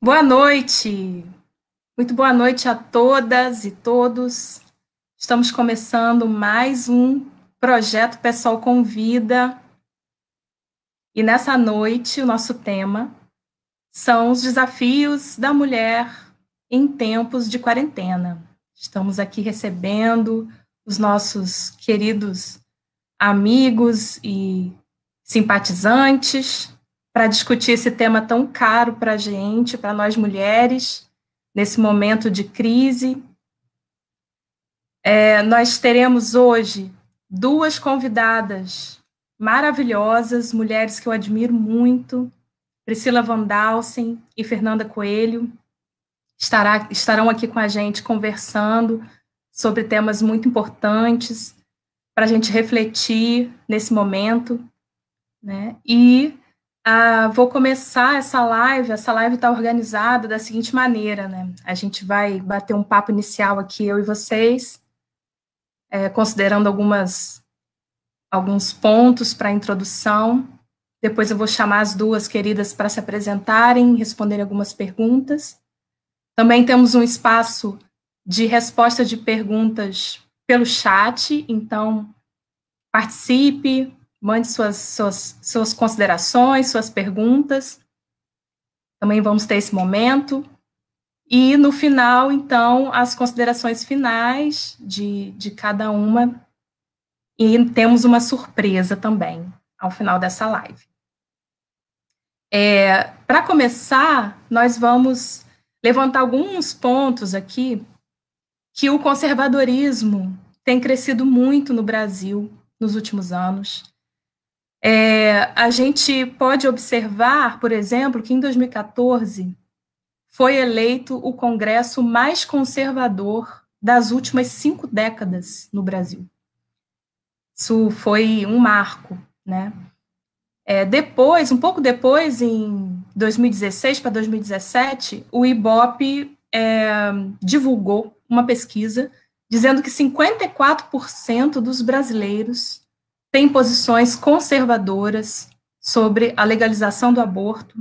Boa noite, muito boa noite a todas e todos. Estamos começando mais um projeto Pessoal Convida e nessa noite o nosso tema são os desafios da mulher em tempos de quarentena. Estamos aqui recebendo os nossos queridos amigos e simpatizantes para discutir esse tema tão caro para a gente, para nós mulheres, nesse momento de crise. Nós teremos hoje duas convidadas maravilhosas, mulheres que eu admiro muito, Priscila Van Dalsen e Fernanda Coelho, estarão aqui com a gente conversando sobre temas muito importantes para a gente refletir nesse momento, né? E vou começar essa live. Essa live está organizada da seguinte maneira, né? A gente vai bater um papo inicial aqui, eu e vocês, considerando alguns pontos para a introdução. Depois eu vou chamar as duas queridas para se apresentarem, responderem algumas perguntas. Também temos um espaço de resposta de perguntas pelo chat, então participe, mande suas considerações, suas perguntas. Também vamos ter esse momento. E no final, então, as considerações finais de cada uma. E temos uma surpresa também ao final dessa live. Para começar, nós vamos levantar alguns pontos aqui que o conservadorismo tem crescido muito no Brasil nos últimos anos. A gente pode observar, por exemplo, que em 2014 foi eleito o Congresso mais conservador das últimas 5 décadas no Brasil. Isso foi um marco, né? Depois, um pouco depois, em 2016 para 2017, o IBOP divulgou uma pesquisa dizendo que 54% dos brasileiros têm posições conservadoras sobre a legalização do aborto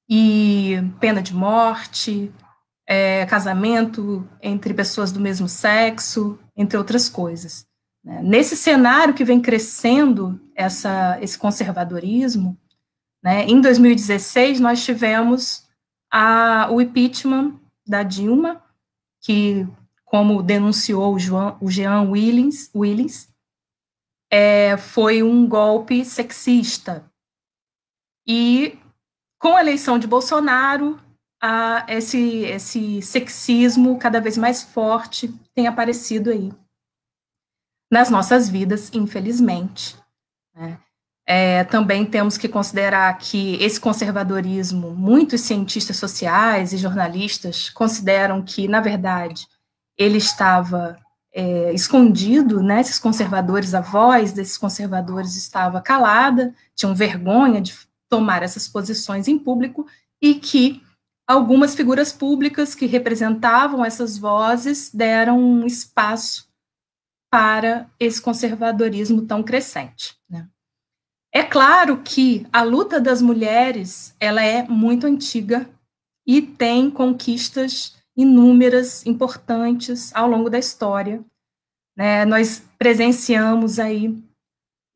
e pena de morte, casamento entre pessoas do mesmo sexo, entre outras coisas. Nesse cenário que vem crescendo esse conservadorismo, né, em 2016 nós tivemos o impeachment da Dilma, que, como denunciou o Jean Willens, foi um golpe sexista. E com a eleição de Bolsonaro, esse sexismo cada vez mais forte tem aparecido aí nas nossas vidas, infelizmente. Né? Também temos que considerar que esse conservadorismo, muitos cientistas sociais e jornalistas consideram que, na verdade, ele estava escondido, né? Esses conservadores, a voz desses conservadores estava calada, tinham vergonha de tomar essas posições em público e que algumas figuras públicas que representavam essas vozes deram um espaço para esse conservadorismo tão crescente, né? É claro que a luta das mulheres, ela é muito antiga e tem conquistas inúmeras, importantes ao longo da história, né? Nós presenciamos aí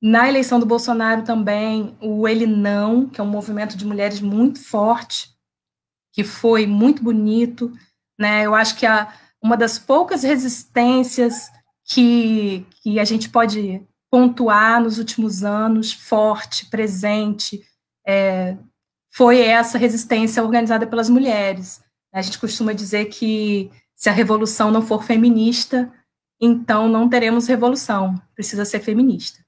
na eleição do Bolsonaro também o Ele Não, que é um movimento de mulheres muito forte, que foi muito bonito, né? Eu acho que uma das poucas resistências que a gente pode pontuar nos últimos anos, forte, presente, foi essa resistência organizada pelas mulheres. A gente costuma dizer que se a revolução não for feminista, então não teremos revolução, precisa ser feminista.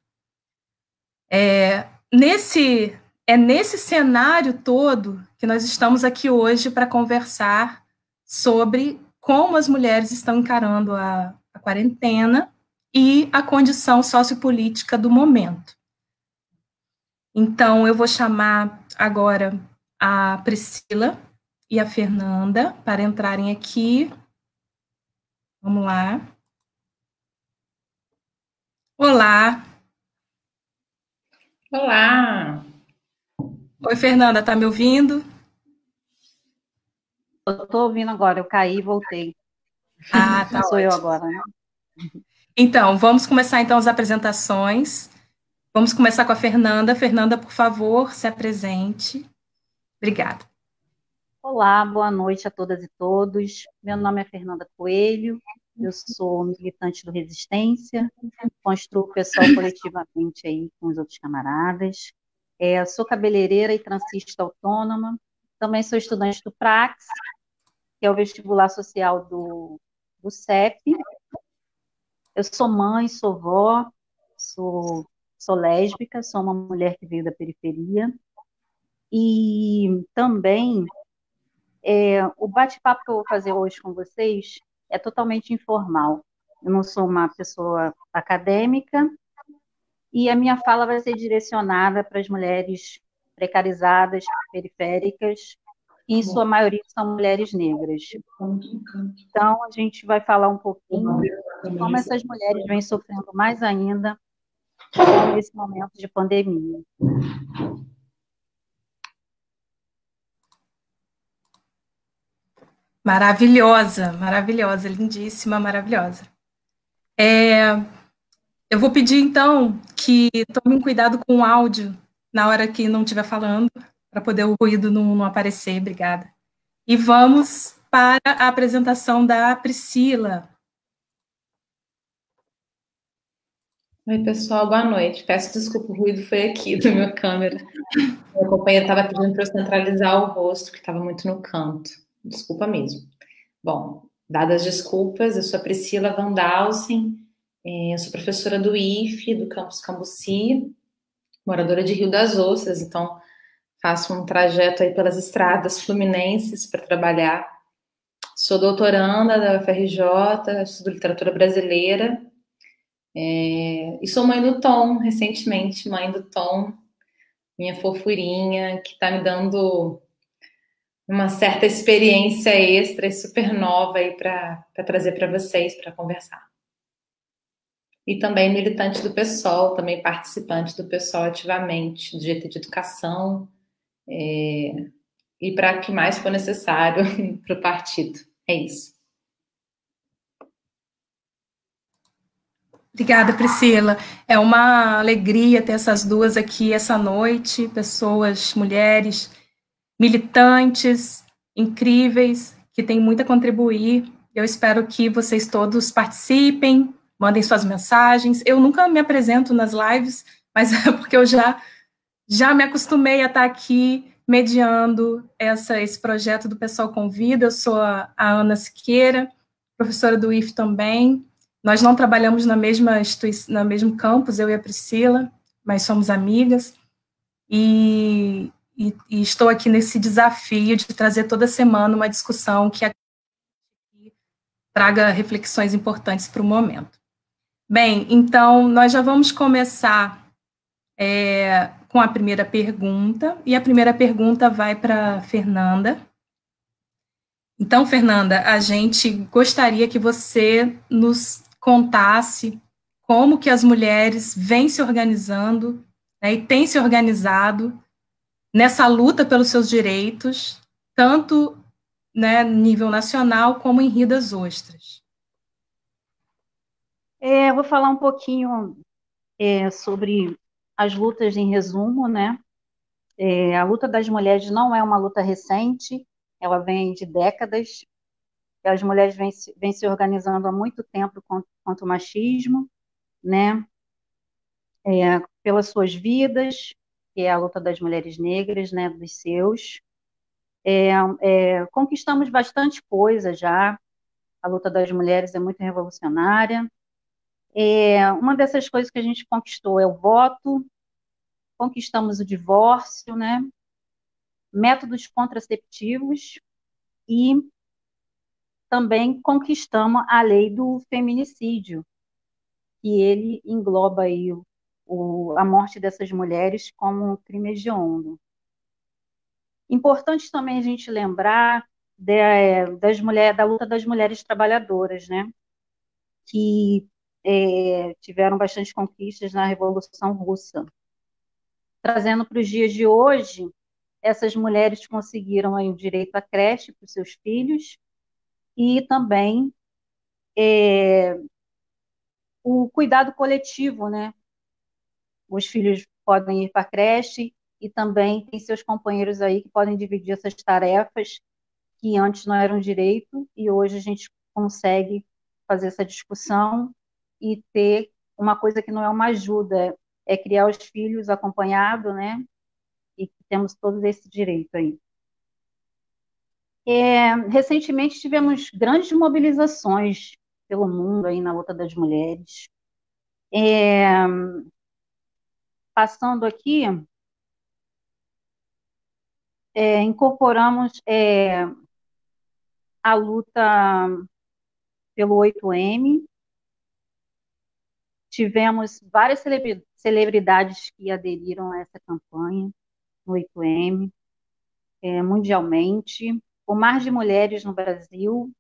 Nesse cenário todo que nós estamos aqui hoje para conversar sobre como as mulheres estão encarando a quarentena e a condição sociopolítica do momento. Então, eu vou chamar agora a Priscila e a Fernanda para entrarem aqui. Vamos lá. Olá. Olá, Oi, Fernanda, tá me ouvindo? Estou ouvindo agora, eu caí e voltei. Ah, tá Sou eu ótimo. agora, né? Então, vamos começar então as apresentações. Vamos começar com a Fernanda. Fernanda, por favor, se apresente. Obrigada. Olá, boa noite a todas e todos. Meu nome é Fernanda Coelho, eu sou militante do Resistência, construo o pessoal coletivamente aí com os outros camaradas. Sou cabeleireira e transista autônoma, também sou estudante do PRAX, que é o vestibular social do CEP. Eu sou mãe, sou vó, sou lésbica, sou uma mulher que veio da periferia. E também o bate-papo que eu vou fazer hoje com vocês é totalmente informal. Eu não sou uma pessoa acadêmica e a minha fala vai ser direcionada para as mulheres precarizadas, periféricas, e em sua maioria são mulheres negras. Então, a gente vai falar um pouquinho de como essas mulheres vêm sofrendo mais ainda com esse momento de pandemia. Maravilhosa, maravilhosa, lindíssima, maravilhosa. Eu vou pedir, então, que tome um cuidado com o áudio na hora que não estiver falando, para poder o ruído não aparecer. Obrigada. E vamos para a apresentação da Priscila. Oi, pessoal, boa noite. Peço desculpa, o ruído foi aqui da minha câmera. Meu companheiro estava pedindo para eu centralizar o rosto, que estava muito no canto. Desculpa mesmo. Bom, dadas as desculpas, eu sou a Priscila Van Dalsen, eu sou professora do IFE, do campus Cambuci, moradora de Rio das Ostras, então faço um trajeto aí pelas estradas fluminenses para trabalhar. Sou doutoranda da UFRJ, estudo literatura brasileira, e sou mãe do Tom, recentemente mãe do Tom, minha fofurinha, que está me dando uma certa experiência extra e super nova aí para trazer para vocês, para conversar. E também militante do PSOL, também participante do PSOL ativamente, do GT de Educação, e para o que mais for necessário para o partido. É isso. Obrigada, Priscila. É uma alegria ter essas duas aqui essa noite, pessoas, mulheres, militantes, incríveis, que têm muito a contribuir. Eu espero que vocês todos participem, mandem suas mensagens. Eu nunca me apresento nas lives, mas é porque eu já me acostumei a estar aqui mediando esse projeto do Pessoal Convida. Eu sou a Ana Siqueira, professora do IF também. Nós não trabalhamos na mesma instituição, no mesmo campus, eu e a Priscila, mas somos amigas. E estou aqui nesse desafio de trazer toda semana uma discussão que traga reflexões importantes para o momento. Bem, então, nós já vamos começar com a primeira pergunta, e a primeira pergunta vai para Fernanda. Então, Fernanda, a gente gostaria que você nos contasse como que as mulheres vêm se organizando, né, e têm se organizado nessa luta pelos seus direitos, tanto, né, nível nacional como em Rio das Ostras. Eu vou falar um pouquinho sobre as lutas em resumo, né? A luta das mulheres não é uma luta recente, ela vem de décadas. As mulheres vêm se organizando há muito tempo contra o machismo, né? Pelas suas vidas, que é a luta das mulheres negras, né? Dos seus. Conquistamos bastante coisa já. A luta das mulheres é muito revolucionária. Uma dessas coisas que a gente conquistou é o voto, conquistamos o divórcio, né? Métodos contraceptivos e também conquistamos a lei do feminicídio, que ele engloba aí a morte dessas mulheres como um crime hediondo. Importante também a gente lembrar da luta das mulheres trabalhadoras, né? Que tiveram bastante conquistas na Revolução Russa. Trazendo para os dias de hoje, essas mulheres conseguiram aí o direito à creche para os seus filhos e também o cuidado coletivo, né? Os filhos podem ir para a creche e também tem seus companheiros aí que podem dividir essas tarefas que antes não eram direito e hoje a gente consegue fazer essa discussão e ter uma coisa que não é uma ajuda, é criar os filhos acompanhado, né? E temos todo esse direito aí. Recentemente tivemos grandes mobilizações pelo mundo aí na luta das mulheres. Passando aqui, incorporamos a luta pelo 8M. Tivemos várias celebridades que aderiram a essa campanha no 8M, mundialmente, o Mar de Mulheres no Brasil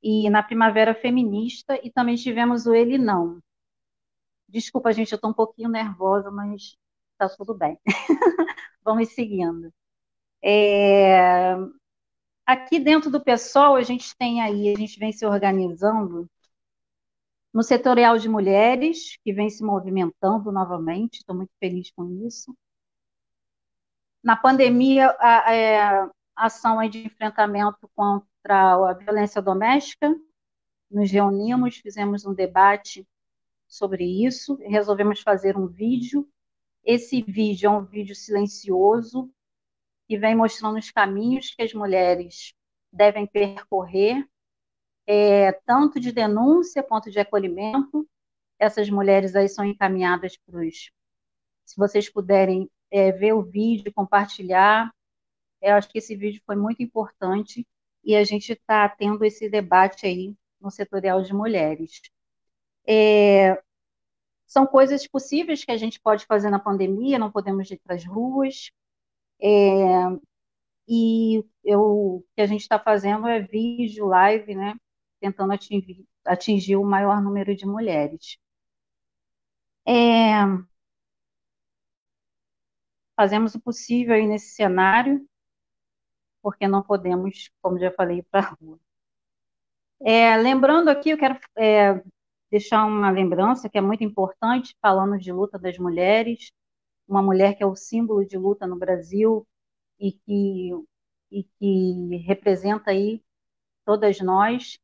e na Primavera Feminista, e também tivemos o Ele Não. Desculpa, gente, eu estou um pouquinho nervosa, mas está tudo bem. Vamos seguindo. Aqui dentro do PSOL, a gente vem se organizando no setorial de mulheres, que vem se movimentando novamente, estou muito feliz com isso. Na pandemia, a ação aí de enfrentamento contra a violência doméstica, nos reunimos, fizemos um debate sobre isso, resolvemos fazer um vídeo. Esse vídeo é um vídeo silencioso, que vem mostrando os caminhos que as mulheres devem percorrer, tanto de denúncia quanto de acolhimento. Essas mulheres aí são encaminhadas para os... Se vocês puderem ver o vídeo, compartilhar, eu acho que esse vídeo foi muito importante e a gente está tendo esse debate aí no setorial de mulheres. São coisas possíveis que a gente pode fazer na pandemia, não podemos ir para as ruas, e o que a gente está fazendo é vídeo, live, né, tentando atingir o maior número de mulheres. Fazemos o possível aí nesse cenário, porque não podemos, como já falei, ir para a rua. Lembrando aqui, eu quero deixar uma lembrança que é muito importante, falando de luta das mulheres, uma mulher que é o símbolo de luta no Brasil e que representa aí todas nós.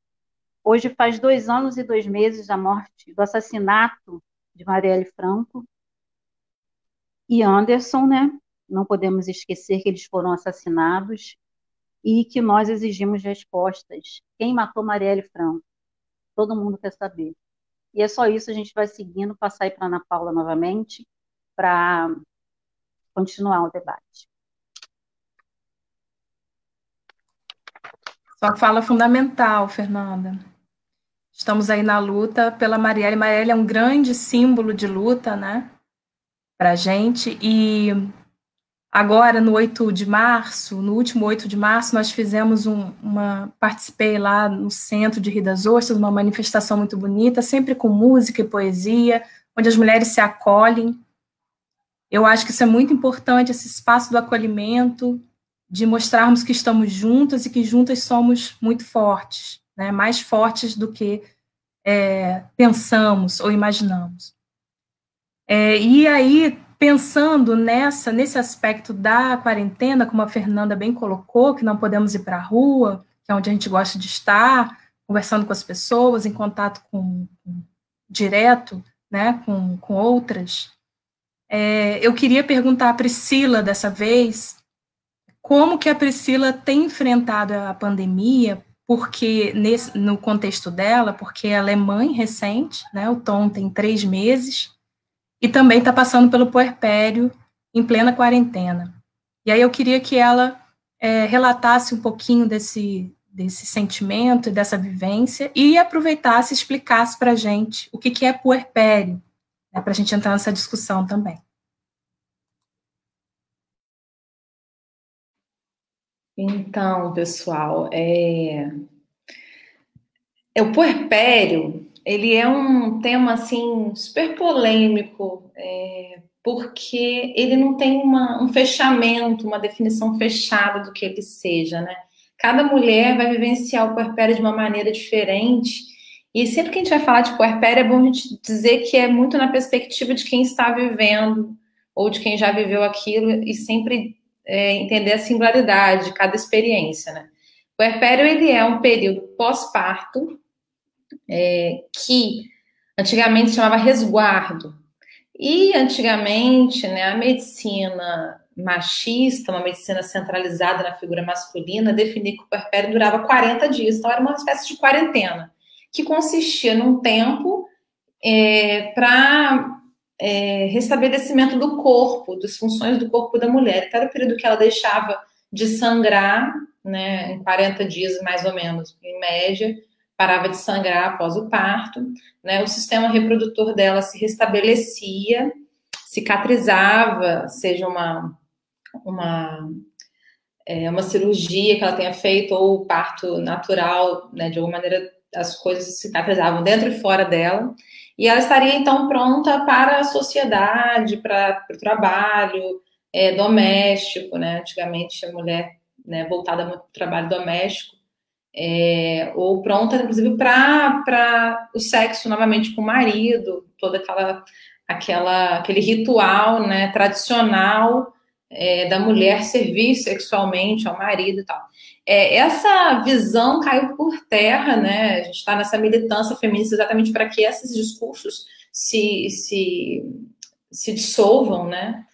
Hoje faz 2 anos e 2 meses do assassinato de Marielle Franco e Anderson, né? Não podemos esquecer que eles foram assassinados e que nós exigimos respostas. Quem matou Marielle Franco? Todo mundo quer saber. E é só isso, a gente vai seguindo, passar aí para a Ana Paula novamente, para continuar o debate. Sua fala fundamental, Fernanda. Estamos aí na luta pela Marielle. Marielle é um grande símbolo de luta, né, para a gente. E agora, no 8 de março, no último 8 de março, nós fizemos participei lá no centro de Rio das Ostras, uma manifestação muito bonita, sempre com música e poesia, onde as mulheres se acolhem. Eu acho que isso é muito importante, esse espaço do acolhimento, de mostrarmos que estamos juntas e que juntas somos muito fortes, né? Mais fortes do que pensamos ou imaginamos. E aí, pensando nesse aspecto da quarentena, como a Fernanda bem colocou, que não podemos ir para a rua, que é onde a gente gosta de estar, conversando com as pessoas, em contato direto, né, com outras, eu queria perguntar à Priscila, dessa vez, como que a Priscila tem enfrentado a pandemia, porque no contexto dela, porque ela é mãe recente, né, o Tom tem 3 meses, e também está passando pelo puerpério em plena quarentena. E aí eu queria que ela relatasse um pouquinho desse sentimento e dessa vivência e aproveitasse e explicasse para a gente o que é puerpério, né, para a gente entrar nessa discussão também. Então, pessoal, o puerpério ele é um tema, assim, super polêmico, porque ele não tem um fechamento, uma definição fechada do que ele seja, né? Cada mulher vai vivenciar o puerpério de uma maneira diferente, e sempre que a gente vai falar de puerpério, é bom a gente dizer que é muito na perspectiva de quem está vivendo, ou de quem já viveu aquilo, e sempre entender a singularidade de cada experiência, né? O puerpério, ele é um período pós-parto, que antigamente se chamava resguardo. E antigamente, né, a medicina machista, uma medicina centralizada na figura masculina, definia que o puerpério durava 40 dias. Então, era uma espécie de quarentena, que consistia num tempo para restabelecimento do corpo, das funções do corpo da mulher. Então, era o período que ela deixava de sangrar, né, em 40 dias, mais ou menos, em média, parava de sangrar após o parto, né, o sistema reprodutor dela se restabelecia, cicatrizava, seja uma cirurgia que ela tenha feito ou o parto natural, né, de alguma maneira as coisas cicatrizavam dentro e fora dela, e ela estaria então pronta para a sociedade, para o trabalho doméstico, né, antigamente a mulher, né, voltada muito para o trabalho doméstico, ou pronta, inclusive, para o sexo novamente com o marido, toda aquele ritual, né, tradicional da mulher servir sexualmente ao marido e tal. Essa visão caiu por terra, né? A gente está nessa militância feminista exatamente para que esses discursos se dissolvam, né?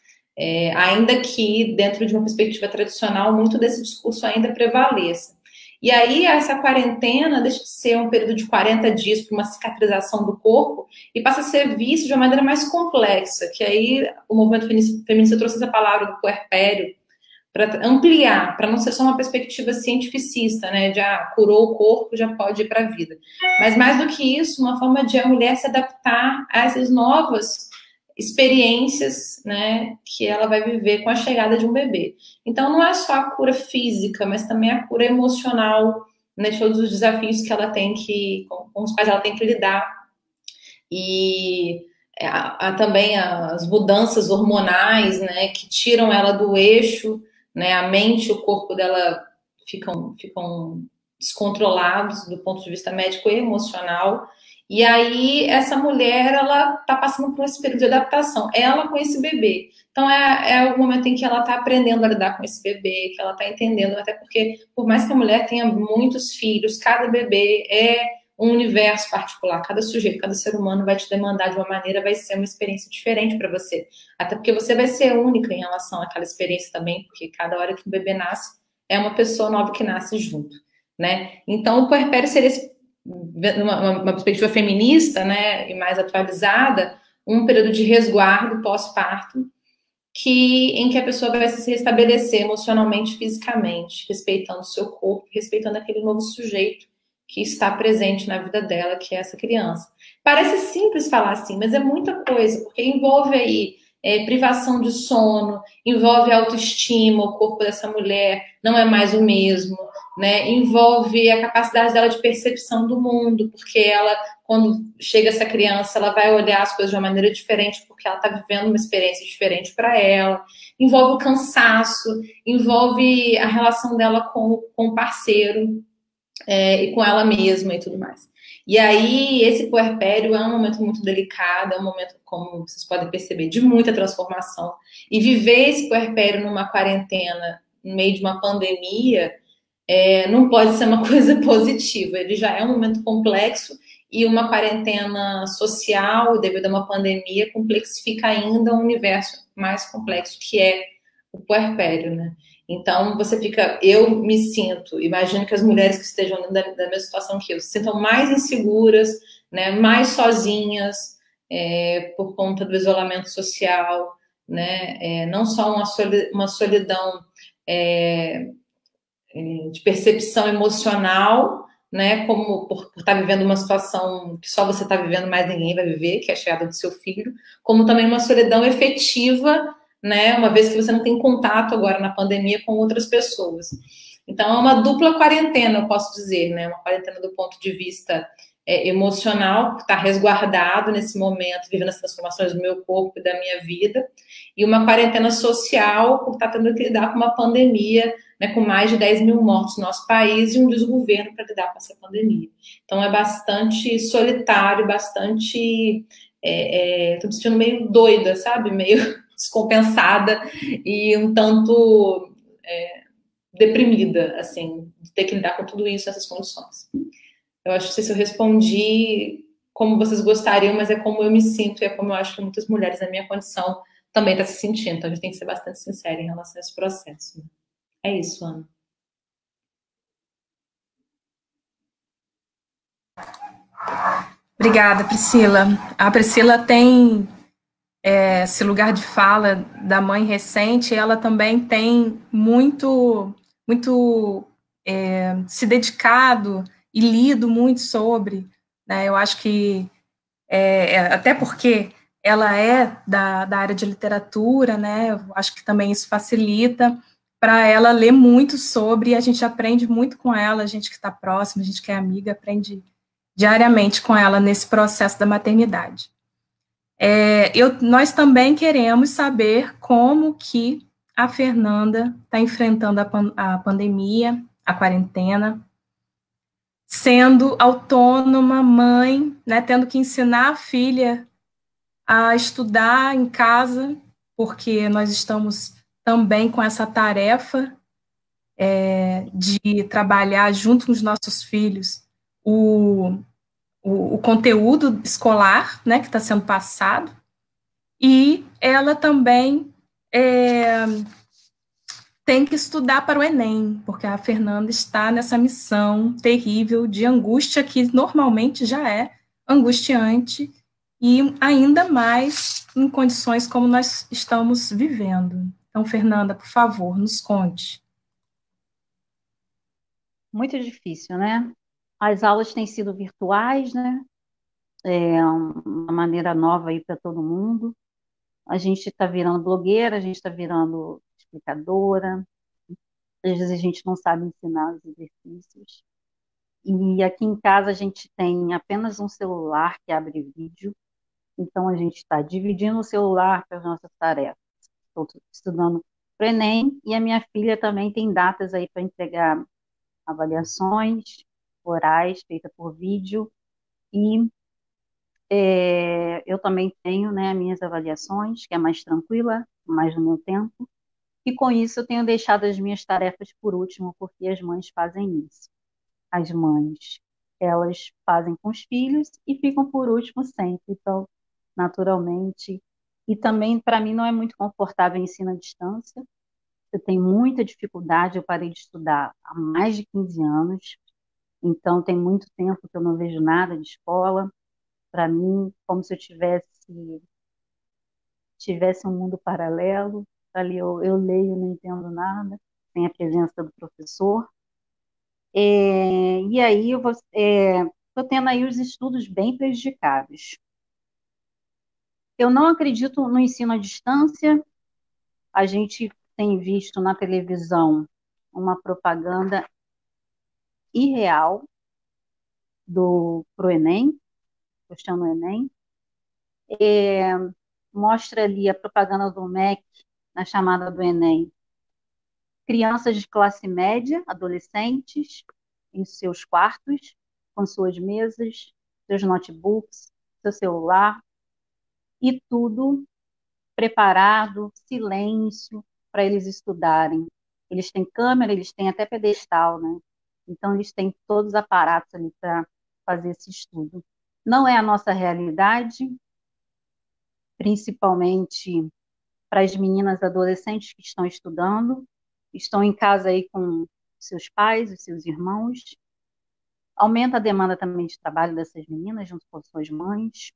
Ainda que dentro de uma perspectiva tradicional, muito desse discurso ainda prevaleça. E aí, essa quarentena deixa de ser um período de 40 dias para uma cicatrização do corpo e passa a ser visto de uma maneira mais complexa, que aí o movimento feminista trouxe essa palavra do puerpério para ampliar, para não ser só uma perspectiva cientificista, né, de curou o corpo, já pode ir para a vida. Mas mais do que isso, uma forma de a mulher se adaptar a essas novas experiências, né, que ela vai viver com a chegada de um bebê. Então, não é só a cura física, mas também a cura emocional, né, de todos os desafios que ela tem com os quais ela tem que lidar. E há também as mudanças hormonais, né, que tiram ela do eixo, né, a mente e o corpo dela ficam descontrolados do ponto de vista médico e emocional. E aí, essa mulher, ela está passando por esse período de adaptação. Ela com esse bebê. Então, é o momento em que ela está aprendendo a lidar com esse bebê, que ela está entendendo, até porque, por mais que a mulher tenha muitos filhos, cada bebê é um universo particular. Cada sujeito, cada ser humano vai te demandar de uma maneira, vai ser uma experiência diferente para você. Até porque você vai ser única em relação àquela experiência também, porque cada hora que um bebê nasce, é uma pessoa nova que nasce junto, né? Então, o puerpério seria uma perspectiva feminista, né, e mais atualizada, um período de resguardo pós-parto, em que a pessoa vai se restabelecer emocionalmente, fisicamente, respeitando o seu corpo, respeitando aquele novo sujeito que está presente na vida dela, que é essa criança. Parece simples falar assim, mas é muita coisa, porque envolve aí privação de sono, envolve autoestima, o corpo dessa mulher não é mais o mesmo, né? Envolve a capacidade dela de percepção do mundo, porque ela, quando chega essa criança, ela vai olhar as coisas de uma maneira diferente, porque ela está vivendo uma experiência diferente para ela. Envolve o cansaço, envolve a relação dela com o parceiro e com ela mesma e tudo mais. E aí, esse puerpério é um momento muito delicado, é um momento, como vocês podem perceber, de muita transformação. E viver esse puerpério numa quarentena, no meio de uma pandemia, não pode ser uma coisa positiva. Ele já é um momento complexo e uma quarentena social, devido a uma pandemia, complexifica ainda um universo mais complexo, que é o puerpério, né? Então, eu me sinto, imagino que as mulheres que estejam da mesma situação que eu, se sintam mais inseguras, né, mais sozinhas, por conta do isolamento social, né, não só uma solidão de percepção emocional, né, como por estar vivendo uma situação que só você está vivendo, mais ninguém vai viver, que é a chegada do seu filho, como também uma solidão efetiva, né, uma vez que você não tem contato agora na pandemia com outras pessoas. Então, é uma dupla quarentena, eu posso dizer, né, uma quarentena do ponto de vista emocional, que está resguardado nesse momento, vivendo as transformações do meu corpo e da minha vida, e uma quarentena social, por estar tendo que lidar com uma pandemia, né, com mais de 10 mil mortos no nosso país e um desgoverno para lidar com essa pandemia. Então, é bastante solitário, bastante... Estou me sentindo meio doida, sabe? Meio descompensada e um tanto deprimida, assim, de ter que lidar com tudo isso nessas condições. Eu acho que não sei se eu respondi como vocês gostariam, mas é como eu me sinto e é como eu acho que muitas mulheres na minha condição também estão se sentindo. Então, a gente tem que ser bastante sincera em relação a esse processo. É isso, Ana. Obrigada, Priscila. A Priscila tem esse lugar de fala da mãe recente, ela também tem muito se dedicado e lido muito sobre, né? Eu acho que, até porque ela é da área de literatura, né? Eu acho que também isso facilita para ela ler muito sobre, e a gente aprende muito com ela, a gente que está próximo, a gente que é amiga, aprende diariamente com ela nesse processo da maternidade. Nós também queremos saber como que a Fernanda está enfrentando a pandemia, a quarentena, sendo autônoma, mãe, né, tendo que ensinar a filha a estudar em casa, porque nós estamos também com essa tarefa de trabalhar junto com os nossos filhos o conteúdo escolar, né, que está sendo passado, e ela também tem que estudar para o Enem, porque a Fernanda está nessa missão terrível de angústia, que normalmente já é angustiante, e ainda mais em condições como nós estamos vivendo. Então, Fernanda, por favor, nos conte. Muito difícil, né? As aulas têm sido virtuais, né? É uma maneira nova aí para todo mundo. A gente está virando blogueira, a gente está virando explicadora, às vezes a gente não sabe ensinar os exercícios. E aqui em casa a gente tem apenas um celular que abre vídeo, então a gente está dividindo o celular para as nossas tarefas. Estou estudando para o Enem e a minha filha também tem datas aí para entregar avaliações orais feitas por vídeo e eu também tenho, né, minhas avaliações, que é mais tranquila, mais no meu tempo, e com isso eu tenho deixado as minhas tarefas por último, porque as mães fazem isso. As mães, elas fazem com os filhos e ficam por último sempre, então, naturalmente. E também, para mim, não é muito confortável o ensino à distância, eu tenho muita dificuldade, eu parei de estudar há mais de 15 anos, então tem muito tempo que eu não vejo nada de escola, para mim, como se eu tivesse um mundo paralelo, ali eu leio, não entendo nada, sem a presença do professor. E aí eu estou tendo aí os estudos bem prejudicados. Eu não acredito no ensino à distância. A gente tem visto na televisão uma propaganda irreal pro Enem, questão no Enem. Mostra ali a propaganda do MEC na chamada do Enem. Crianças de classe média, adolescentes, em seus quartos, com suas mesas, seus notebooks, seu celular, e tudo preparado, silêncio, para eles estudarem. Eles têm câmera, eles têm até pedestal, né? Então, eles têm todos os aparatos ali para fazer esse estudo. Não é a nossa realidade, principalmente para as meninas adolescentes que estão em casa aí com seus pais, os seus irmãos. Aumenta a demanda também de trabalho dessas meninas junto com suas mães.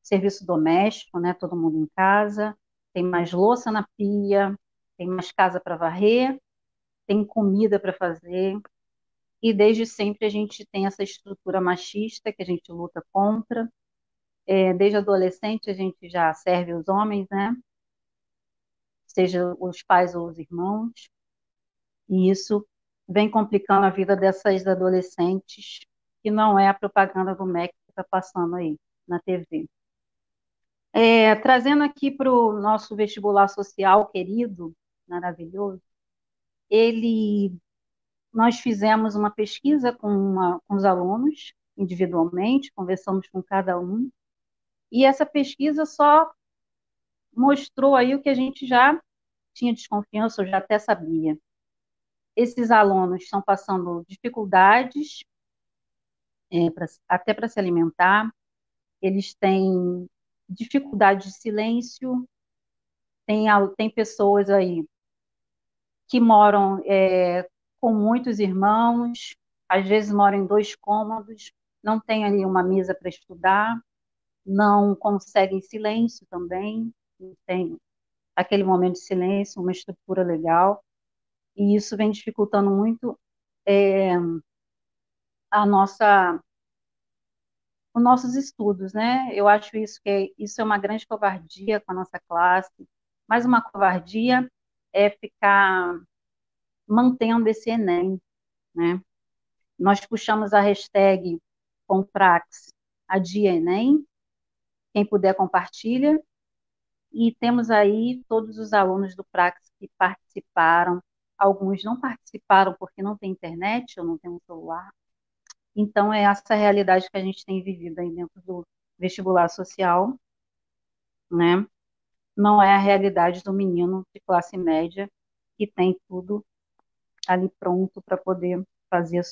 Serviço doméstico, né? Todo mundo em casa. Tem mais louça na pia, tem mais casa para varrer, tem comida para fazer. E desde sempre a gente tem essa estrutura machista que a gente luta contra. Desde adolescente a gente já serve os homens, né? Seja os pais ou os irmãos. E isso vem complicando a vida dessas adolescentes, que não é a propaganda do MEC que está passando aí na TV. Trazendo aqui para o nosso vestibular social querido, maravilhoso, nós fizemos uma pesquisa com os alunos, individualmente, conversamos com cada um, e essa pesquisa só mostrou aí o que a gente já tinha desconfiança, eu já até sabia. Esses alunos estão passando dificuldades, até para se alimentar, eles têm dificuldade de silêncio, tem pessoas aí que moram com muitos irmãos, às vezes moram em 2 cômodos, não tem ali uma mesa para estudar, não conseguem silêncio também, não tem aquele momento de silêncio, uma estrutura legal, e isso vem dificultando muito os nossos estudos, né? Eu acho isso é uma grande covardia com a nossa classe, mas uma covardia é ficar mantendo esse Enem, né? Nós puxamos a hashtag Comprax Adia Enem, quem puder compartilha, e temos aí todos os alunos do Prax que participaram, alguns não participaram porque não tem internet ou não tem um celular, então é essa a realidade que a gente tem vivido aí dentro do vestibular social, né? Não é a realidade do menino de classe média que tem tudo ali pronto para poder fazer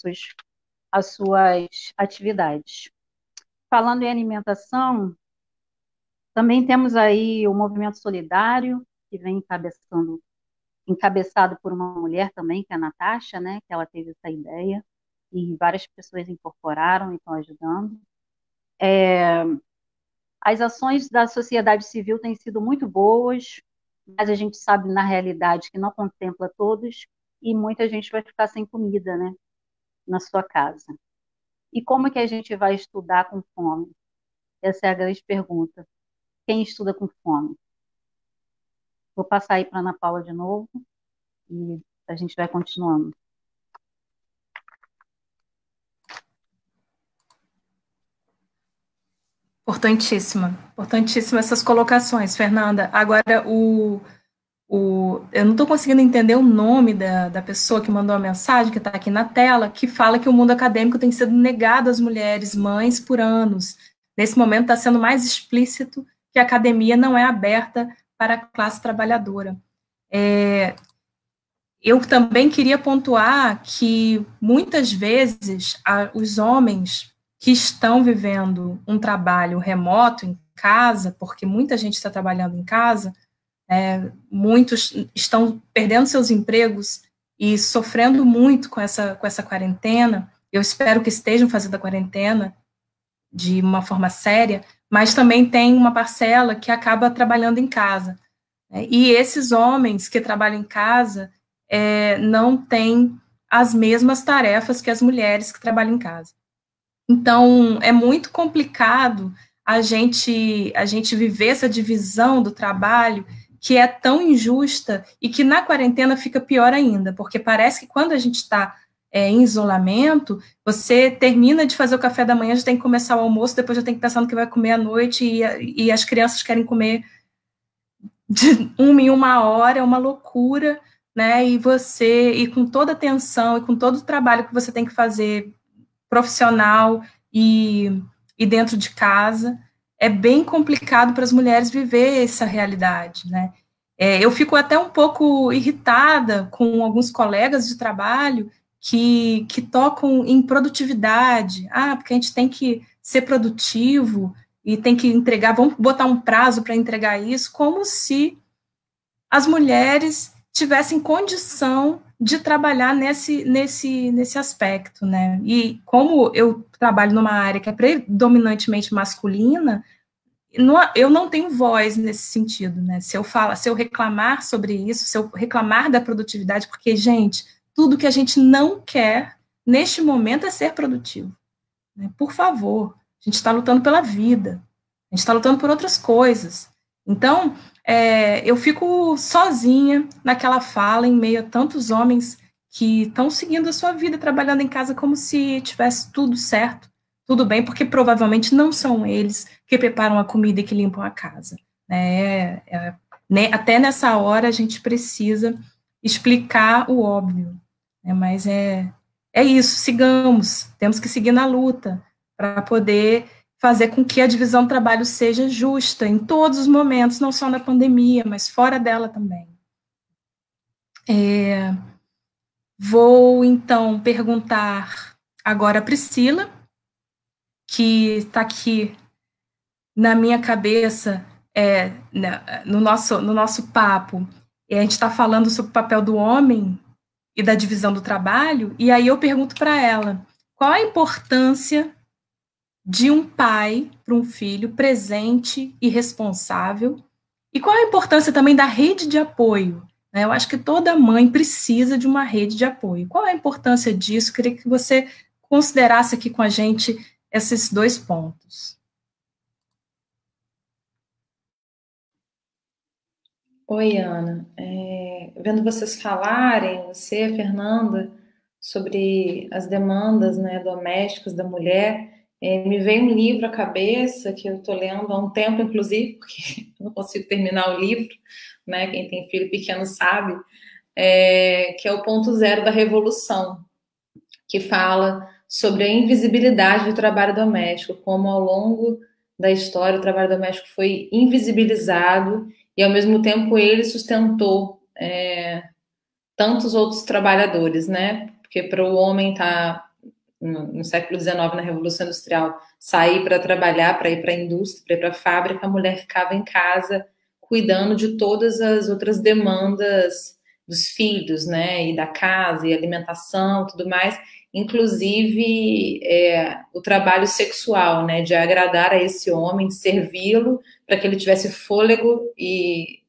as suas atividades. Falando em alimentação, também temos aí o Movimento Solidário, que vem encabeçado por uma mulher também, que é a Natasha, né, que ela teve essa ideia, e várias pessoas incorporaram e estão ajudando. As ações da sociedade civil têm sido muito boas, mas a gente sabe, na realidade, que não contempla todos, e muita gente vai ficar sem comida, né, na sua casa. E como que a gente vai estudar com fome? Essa é a grande pergunta. Quem estuda com fome? Vou passar aí para a Ana Paula de novo e a gente vai continuando. Importantíssima essas colocações, Fernanda. Agora, eu não estou conseguindo entender o nome da pessoa que mandou a mensagem, que está aqui na tela, que fala que o mundo acadêmico tem sido negado às mulheres mães por anos. Nesse momento está sendo mais explícito que a academia não é aberta para a classe trabalhadora. Eu também queria pontuar que, muitas vezes, os homens que estão vivendo um trabalho remoto em casa, porque muita gente está trabalhando em casa, muitos estão perdendo seus empregos e sofrendo muito com essa quarentena. Eu espero que estejam fazendo a quarentena de uma forma séria, mas também tem uma parcela que acaba trabalhando em casa. E esses homens que trabalham em casa não têm as mesmas tarefas que as mulheres que trabalham em casa. Então, é muito complicado a gente viver essa divisão do trabalho que é tão injusta e que na quarentena fica pior ainda, porque parece que quando a gente está em isolamento, você termina de fazer o café da manhã, já tem que começar o almoço, depois já tem que pensar no que vai comer à noite, e as crianças querem comer de 1 em 1 hora, é uma loucura, né? E com toda a atenção e com todo o trabalho que você tem que fazer profissional e dentro de casa, é bem complicado para as mulheres viver essa realidade, né? Eu fico até um pouco irritada com alguns colegas de trabalho que tocam em produtividade, porque a gente tem que ser produtivo e tem que entregar, vamos botar um prazo para entregar isso, como se as mulheres tivessem condição de trabalhar nesse aspecto, né? E como eu trabalho numa área que é predominantemente masculina, eu não tenho voz nesse sentido, né? Se eu reclamar sobre isso, se eu reclamar da produtividade, porque, gente, tudo que a gente não quer neste momento é ser produtivo, né? Por favor, a gente está lutando pela vida, a gente está lutando por outras coisas. Então, eu fico sozinha naquela fala, em meio a tantos homens que estão seguindo a sua vida, trabalhando em casa como se tivesse tudo certo, tudo bem, porque provavelmente não são eles que preparam a comida e que limpam a casa. Né? Até nessa hora a gente precisa explicar o óbvio, né? Mas é isso, sigamos, temos que seguir na luta para poder fazer com que a divisão do trabalho seja justa em todos os momentos, não só na pandemia, mas fora dela também. Vou, então, perguntar agora a Priscila, que está aqui na minha cabeça, no nosso papo, a gente está falando sobre o papel do homem e da divisão do trabalho, e aí eu pergunto para ela, qual a importância de um pai para um filho presente e responsável, e qual a importância também da rede de apoio, né? Eu acho que toda mãe precisa de uma rede de apoio. Qual a importância disso? Eu queria que você considerasse aqui com a gente esses 2 pontos. Oi, Ana. Vendo vocês falarem, você, a Fernanda, sobre as demandas, né, domésticas da mulher, me veio um livro à cabeça que eu estou lendo há um tempo, inclusive, porque eu não consigo terminar o livro, né? Quem tem filho pequeno sabe, que é o Ponto Zero da Revolução, que fala sobre a invisibilidade do trabalho doméstico, como ao longo da história o trabalho doméstico foi invisibilizado e, ao mesmo tempo, ele sustentou tantos outros trabalhadores, né? Porque para o homem estar no século XIX, na Revolução Industrial, sair para trabalhar, para ir para a indústria, para ir para a fábrica, a mulher ficava em casa cuidando de todas as outras demandas dos filhos, né? E da casa, e alimentação, tudo mais, inclusive o trabalho sexual, né? De agradar a esse homem, de servi-lo, para que ele tivesse fôlego e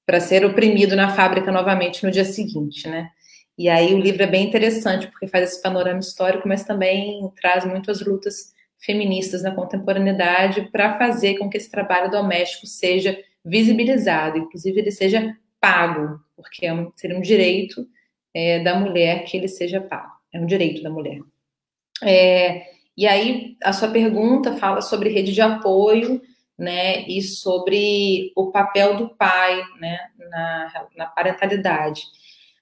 para ser oprimido na fábrica novamente no dia seguinte, né? E aí o livro é bem interessante, porque faz esse panorama histórico, mas também traz muitas lutas feministas na contemporaneidade para fazer com que esse trabalho doméstico seja visibilizado, inclusive ele seja pago, porque seria um direito da mulher que ele seja pago. É um direito da mulher. E aí a sua pergunta fala sobre rede de apoio, né, e sobre o papel do pai, né, na parentalidade.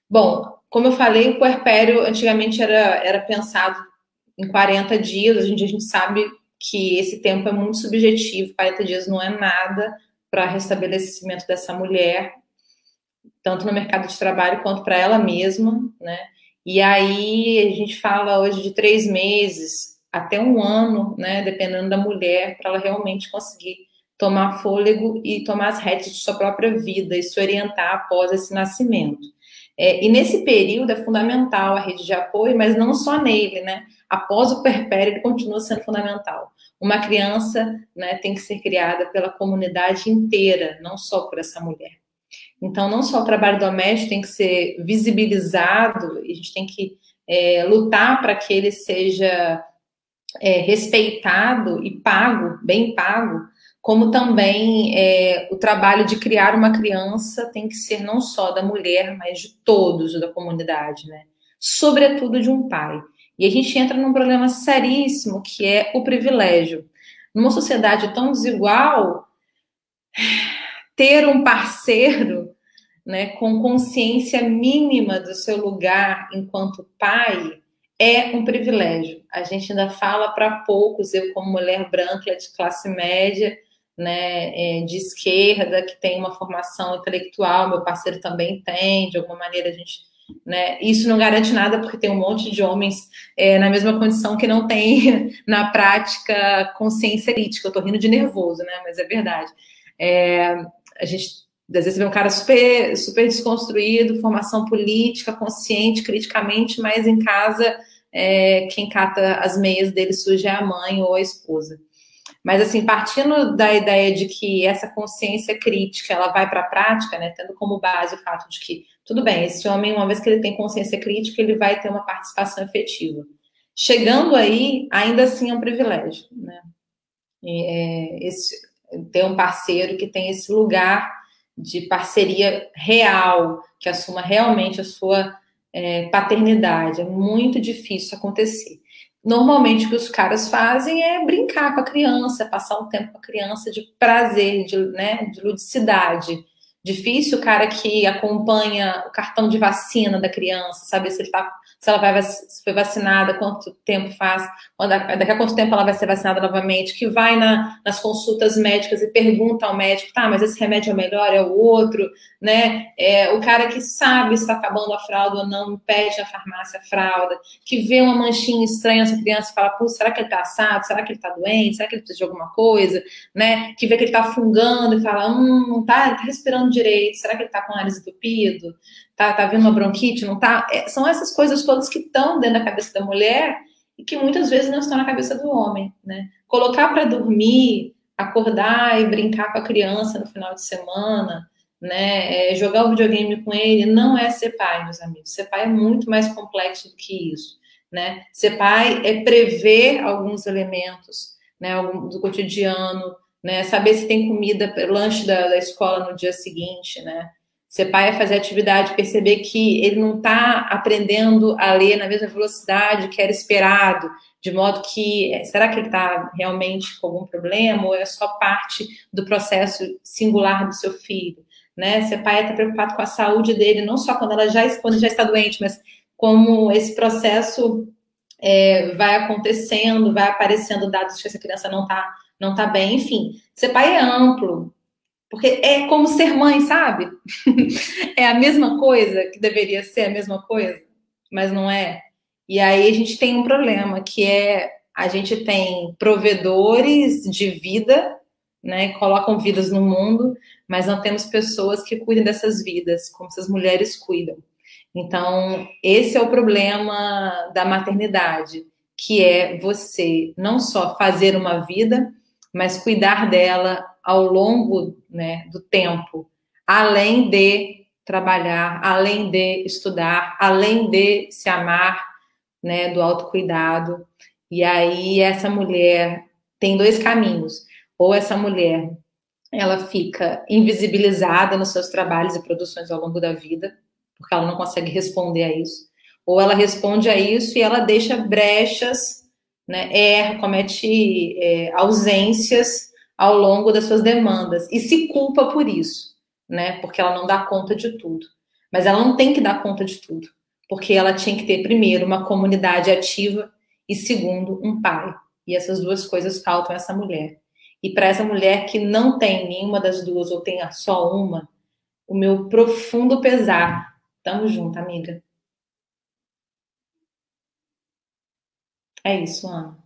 Bom, como eu falei, o puerpério antigamente era pensado em 40 dias, hoje em dia a gente sabe que esse tempo é muito subjetivo, 40 dias não é nada para restabelecimento dessa mulher, tanto no mercado de trabalho quanto para ela mesma, né? E aí a gente fala hoje de 3 meses até 1 ano, né? Dependendo da mulher, para ela realmente conseguir tomar fôlego e tomar as rédeas de sua própria vida e se orientar após esse nascimento. E nesse período é fundamental a rede de apoio, mas não só nele, né? Após o puerpério, ele continua sendo fundamental. Uma criança, né, tem que ser criada pela comunidade inteira, não só por essa mulher. Então, não só o trabalho doméstico tem que ser visibilizado, a gente tem que lutar para que ele seja respeitado e pago, bem pago, como também o trabalho de criar uma criança tem que ser não só da mulher, mas de todos da comunidade, né? Sobretudo de um pai. E a gente entra num problema seríssimo, que é o privilégio. Numa sociedade tão desigual, ter um parceiro, né, com consciência mínima do seu lugar enquanto pai é um privilégio. A gente ainda fala para poucos, eu como mulher branca de classe média, né, de esquerda, que tem uma formação intelectual, meu parceiro também tem, de alguma maneira a gente, né, isso não garante nada, porque tem um monte de homens na mesma condição que não tem, na prática, consciência crítica. Eu tô rindo de nervoso, né, mas é verdade. A gente às vezes você vê um cara super, super desconstruído, formação política, consciente, criticamente, mas em casa quem cata as meias dele suja é a mãe ou a esposa. Mas assim, partindo da ideia de que essa consciência crítica ela vai para a prática, né, tendo como base o fato de que, tudo bem, esse homem, uma vez que ele tem consciência crítica, ele vai ter uma participação efetiva. Chegando aí, ainda assim é um privilégio, né? Ter um parceiro que tem esse lugar de parceria real, que assuma realmente a sua paternidade. É muito difícil acontecer. Normalmente o que os caras fazem é brincar com a criança, passar um tempo com a criança de prazer, de ludicidade. Difícil o cara que acompanha o cartão de vacina da criança, saber se ela se foi vacinada, quanto tempo faz, daqui a quanto tempo ela vai ser vacinada novamente, que vai nas consultas médicas e pergunta ao médico, tá, mas esse remédio é o melhor, é o outro, né? O cara que sabe se está acabando a fralda ou não, pede na farmácia a fralda, que vê uma manchinha estranha nessa criança e fala, pô, será que ele tá assado? Será que ele tá doente? Será que ele precisa de alguma coisa? Né? Que vê que ele tá fungando e fala, não tá, ele tá respirando direito, será que ele tá com o nariz entupido? Tá vendo uma bronquite? Não tá? São essas coisas todas que estão dentro da cabeça da mulher e que muitas vezes não estão na cabeça do homem, né? Colocar para dormir, acordar e brincar com a criança no final de semana, né? Jogar o videogame com ele não é ser pai, meus amigos. Ser pai é muito mais complexo do que isso, né? Ser pai é prever alguns elementos, né? Do cotidiano, né? Saber se tem comida, lanche da escola no dia seguinte, né? Ser pai é fazer atividade, perceber que ele não está aprendendo a ler na mesma velocidade que era esperado, de modo que, será que ele está realmente com algum problema ou é só parte do processo singular do seu filho? Né? Ser pai é estar preocupado com a saúde dele, não só quando já está doente, mas como esse processo vai acontecendo, vai aparecendo dados que essa criança não tá bem, enfim. Ser pai é amplo, porque é como ser mãe, sabe? É a mesma coisa, que deveria ser a mesma coisa, mas não é. E aí a gente tem um problema, que a gente tem provedores de vida, né, colocam vidas no mundo, mas não temos pessoas que cuidem dessas vidas, como essas mulheres cuidam. Então, esse é o problema da maternidade, que é você não só fazer uma vida, mas cuidar dela ao longo, né, do tempo, além de trabalhar, além de estudar, além de se amar, né, do autocuidado. E aí essa mulher tem dois caminhos. Ou essa mulher, ela fica invisibilizada nos seus trabalhos e produções ao longo da vida, porque ela não consegue responder a isso. Ou ela responde a isso e ela deixa brechas, né, comete ausências ao longo das suas demandas e se culpa por isso, né, porque ela não dá conta de tudo. Mas ela não tem que dar conta de tudo, porque ela tinha que ter, primeiro, uma comunidade ativa e, segundo, um pai. E essas duas coisas faltam a essa mulher. E para essa mulher que não tem nenhuma das duas ou tem só uma, o meu profundo pesar. Tamo junto, amiga. É isso, Ana.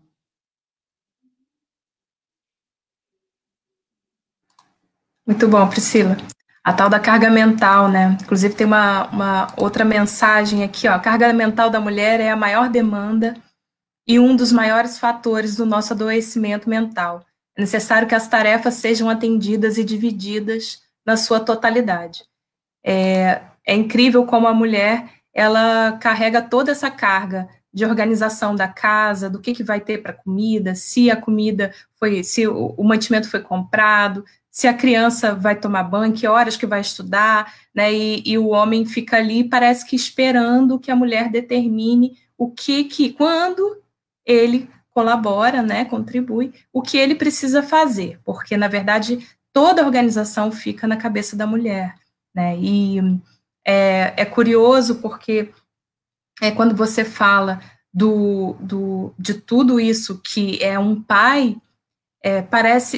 Muito bom, Priscila. A tal da carga mental, né? Inclusive tem uma outra mensagem aqui, ó. A carga mental da mulher é a maior demanda e um dos maiores fatores do nosso adoecimento mental. É necessário que as tarefas sejam atendidas e divididas na sua totalidade. É incrível como a mulher, ela carrega toda essa carga de organização da casa, do que vai ter para comida, se a comida foi, se o mantimento foi comprado, se a criança vai tomar banho, que horas que vai estudar, né? E o homem fica ali, parece que esperando que a mulher determine quando ele colabora, né, contribui, o que ele precisa fazer, porque, na verdade, toda a organização fica na cabeça da mulher, né? E é curioso porque quando você fala de tudo isso que é um pai,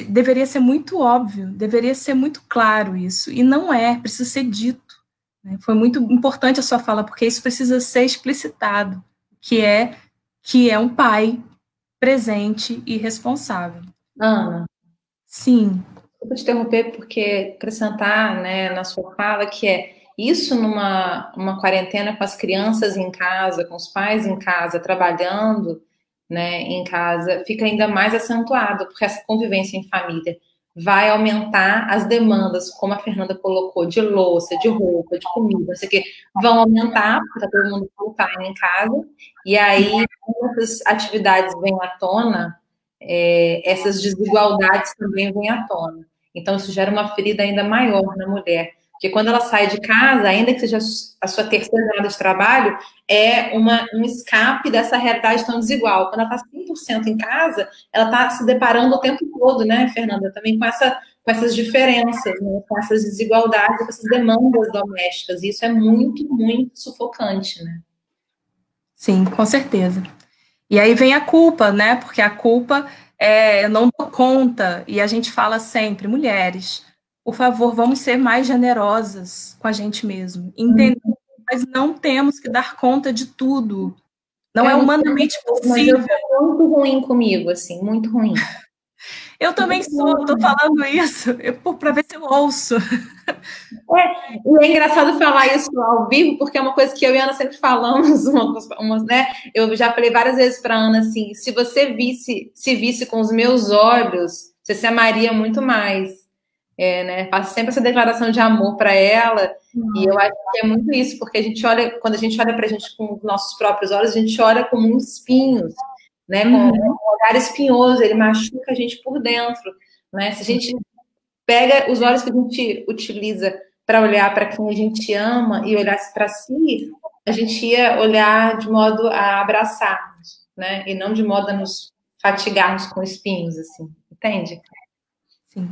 deveria ser muito óbvio, deveria ser muito claro isso, e não precisa ser dito. Né? Foi muito importante a sua fala, porque isso precisa ser explicitado, que é um pai presente e responsável. Ana. Sim. Vou te interromper porque acrescentar, né, na sua fala que isso numa quarentena com as crianças em casa, com os pais em casa, trabalhando, né, em casa, fica ainda mais acentuado, porque essa convivência em família vai aumentar as demandas, como a Fernanda colocou, de louça, de roupa, de comida, não sei o quê, vão aumentar, porque está todo mundo full time em casa, e aí essas atividades vêm à tona, essas desigualdades também vêm à tona. Então, isso gera uma ferida ainda maior na mulher, Porque quando ela sai de casa, ainda que seja a sua terceira jornada de trabalho, é um escape dessa realidade tão desigual. Quando ela está 100% em casa, ela está se deparando o tempo todo, né, Fernanda, também com essas diferenças, né, com essas desigualdades, com essas demandas domésticas. E isso é muito, muito sufocante, né? Sim, com certeza. E aí vem a culpa, né? Porque a culpa eu não dou conta. E a gente fala sempre, mulheres, por favor, vamos ser mais generosas com a gente mesmo. Entender, mas não temos que dar conta de tudo. Não é humanamente possível. Mas eu sou muito ruim comigo, assim, muito ruim. Eu também sou, estou falando isso para ver se eu ouço. E é engraçado falar isso ao vivo, porque é uma coisa que eu e a Ana sempre falamos, né? Eu já falei várias vezes para a Ana assim: se você se visse com os meus olhos, você se amaria muito mais. Né? Faço sempre essa declaração de amor para ela, e eu acho que é muito isso, porque quando a gente olha para a gente com os nossos próprios olhos, a gente olha como muitos espinhos, né? Com um olhar espinhoso, ele machuca a gente por dentro, né? Se a gente pega os olhos que a gente utiliza para olhar para quem a gente ama e olhasse para si, a gente ia olhar de modo a abraçarmos, né? E não de modo a nos fatigarmos com espinhos, assim, entende? Sim.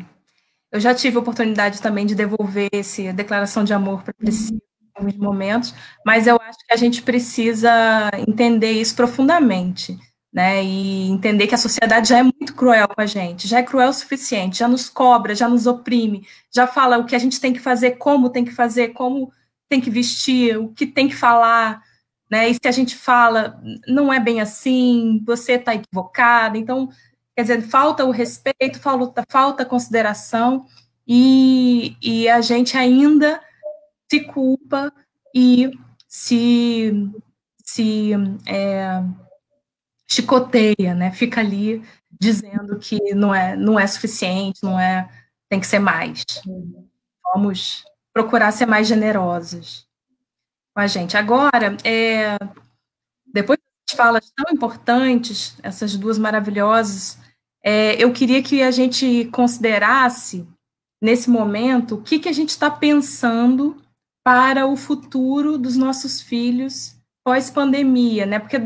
Eu já tive a oportunidade também de devolver essa declaração de amor para Priscila em alguns momentos, mas eu acho que a gente precisa entender isso profundamente, né? E entender que a sociedade já é muito cruel com a gente, já é cruel o suficiente, já nos cobra, já nos oprime, já fala o que a gente tem que fazer, como tem que vestir, o que tem que falar, né? E se a gente fala, não é bem assim, você está equivocada, então, quer dizer, falta o respeito, falta a consideração, e a gente ainda se culpa e se chicoteia, né? Fica ali dizendo que não é suficiente, tem que ser mais. Vamos procurar ser mais generosas com a gente. Agora, depois das falas tão importantes, essas duas maravilhosas, eu queria que a gente considerasse, nesse momento, o que a gente está pensando para o futuro dos nossos filhos pós-pandemia, né? Porque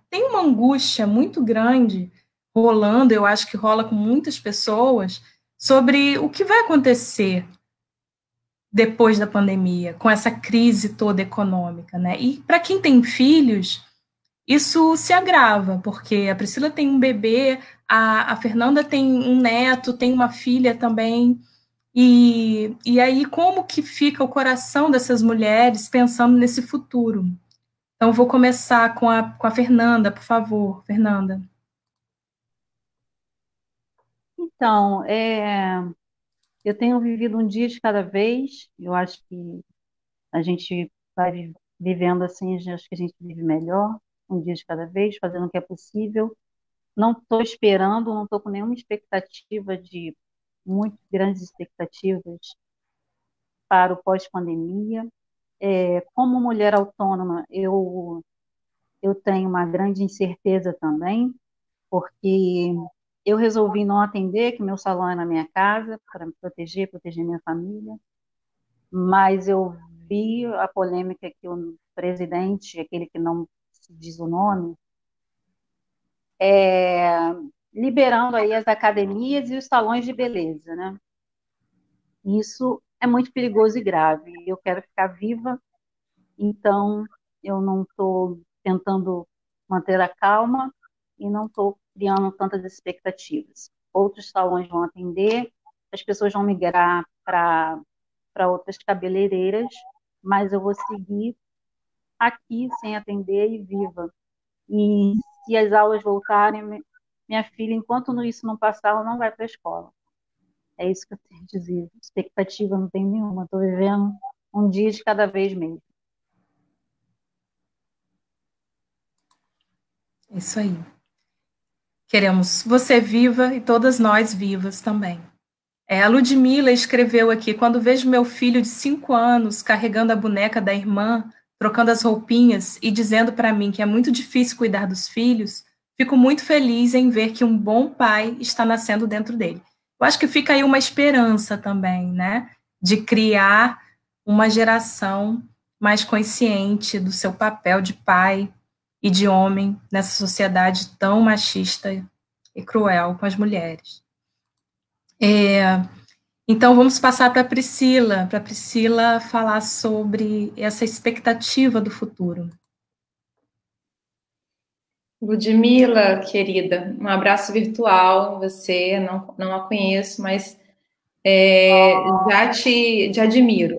tem uma angústia muito grande rolando, eu acho que rola com muitas pessoas, sobre o que vai acontecer depois da pandemia, com essa crise toda econômica, né? E para quem tem filhos, isso se agrava, porque a Priscila tem um bebê, a Fernanda tem um neto, tem uma filha também, e aí como que fica o coração dessas mulheres pensando nesse futuro? Então, vou começar com a Fernanda, por favor, Fernanda. Então, eu tenho vivido um dia de cada vez, eu acho que a gente vai vivendo assim, acho que a gente vive melhor, um dia de cada vez, fazendo o que é possível. Não estou esperando, não estou com nenhuma expectativa muito grandes expectativas para o pós-pandemia. Como mulher autônoma, eu tenho uma grande incerteza também, porque eu resolvi não atender, que meu salão é na minha casa, para me proteger minha família, mas eu vi a polêmica que o presidente, aquele que não se diz o nome, liberando aí as academias e os salões de beleza, né? Isso é muito perigoso e grave. Eu quero ficar viva, então eu não estou tentando manter a calma e não estou criando tantas expectativas. Outros salões vão atender, as pessoas vão migrar para outras cabeleireiras, mas eu vou seguir aqui sem atender e viva. E se as aulas voltarem, minha filha, enquanto isso não passar, ela não vai para a escola. É isso que eu tenho a dizer. Expectativa não tem nenhuma. Estou vivendo um dia de cada vez mesmo. Isso aí. Queremos você viva e todas nós vivas também. A Ludmila escreveu aqui: quando vejo meu filho de 5 anos carregando a boneca da irmã, trocando as roupinhas e dizendo para mim que é muito difícil cuidar dos filhos, fico muito feliz em ver que um bom pai está nascendo dentro dele. Eu acho que fica aí uma esperança também, né? De criar uma geração mais consciente do seu papel de pai e de homem nessa sociedade tão machista e cruel com as mulheres. Então, vamos passar para a Priscila falar sobre essa expectativa do futuro. Ludmila, querida, um abraço virtual em você, não a conheço, mas já te admiro,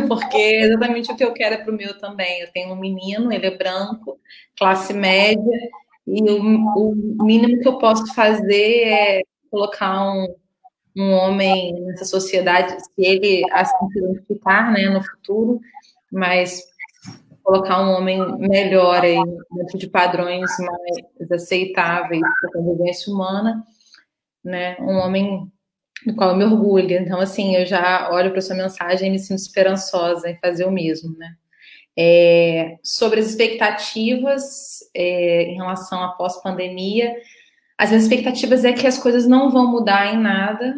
porque é exatamente o que eu quero é para o meu também. Eu tenho um menino, ele é branco, classe média, e o mínimo que eu posso fazer é colocar um homem nessa sociedade, se ele assim se identificar, né, no futuro, mas colocar um homem melhor aí, dentro de padrões mais aceitáveis para a convivência humana, né, um homem do qual eu me orgulho. Então, assim, eu já olho para sua mensagem e me sinto esperançosa em fazer o mesmo, né. Sobre as expectativas em relação à pós-pandemia, as minhas expectativas é que as coisas não vão mudar em nada.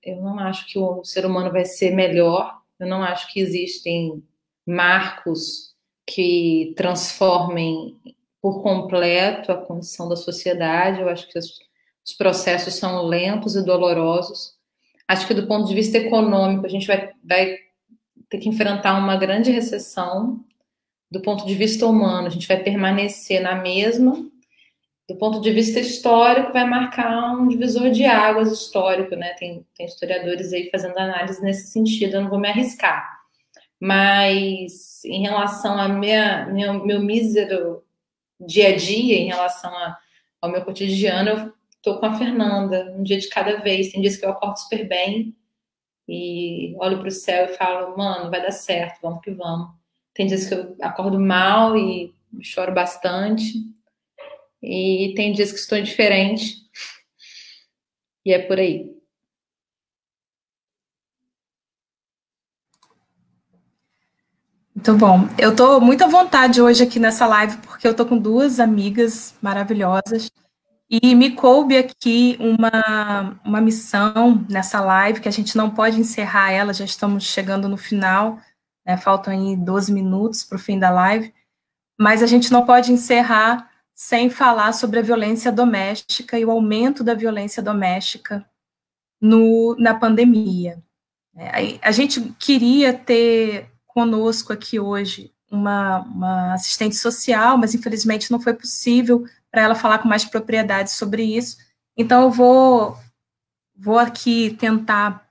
Eu não acho que o ser humano vai ser melhor. Eu não acho que existem marcos que transformem por completo a condição da sociedade. Eu acho que os processos são lentos e dolorosos. Acho que do ponto de vista econômico, a gente vai ter que enfrentar uma grande recessão. Do ponto de vista humano, a gente vai permanecer na mesma. Do ponto de vista histórico, vai marcar um divisor de águas histórico, né? Tem historiadores aí fazendo análise nesse sentido, eu não vou me arriscar. Mas em relação ao meu mísero dia a dia, em relação ao meu cotidiano, eu estou com a Fernanda, um dia de cada vez. Tem dias que eu acordo super bem e olho para o céu e falo, mano, vai dar certo, vamos que vamos. Tem dias que eu acordo mal e choro bastante. E tem dias que estou indiferente. E é por aí. Muito bom. Eu estou muito à vontade hoje aqui nessa live, porque eu estou com duas amigas maravilhosas. E me coube aqui uma missão nessa live, que a gente não pode encerrar ela, já estamos chegando no final, né, faltam aí 12 minutos para o fim da live, mas a gente não pode encerrar sem falar sobre a violência doméstica e o aumento da violência doméstica na pandemia. A gente queria ter conosco aqui hoje uma assistente social, mas infelizmente não foi possível para ela falar com mais propriedade sobre isso. Então eu vou aqui tentar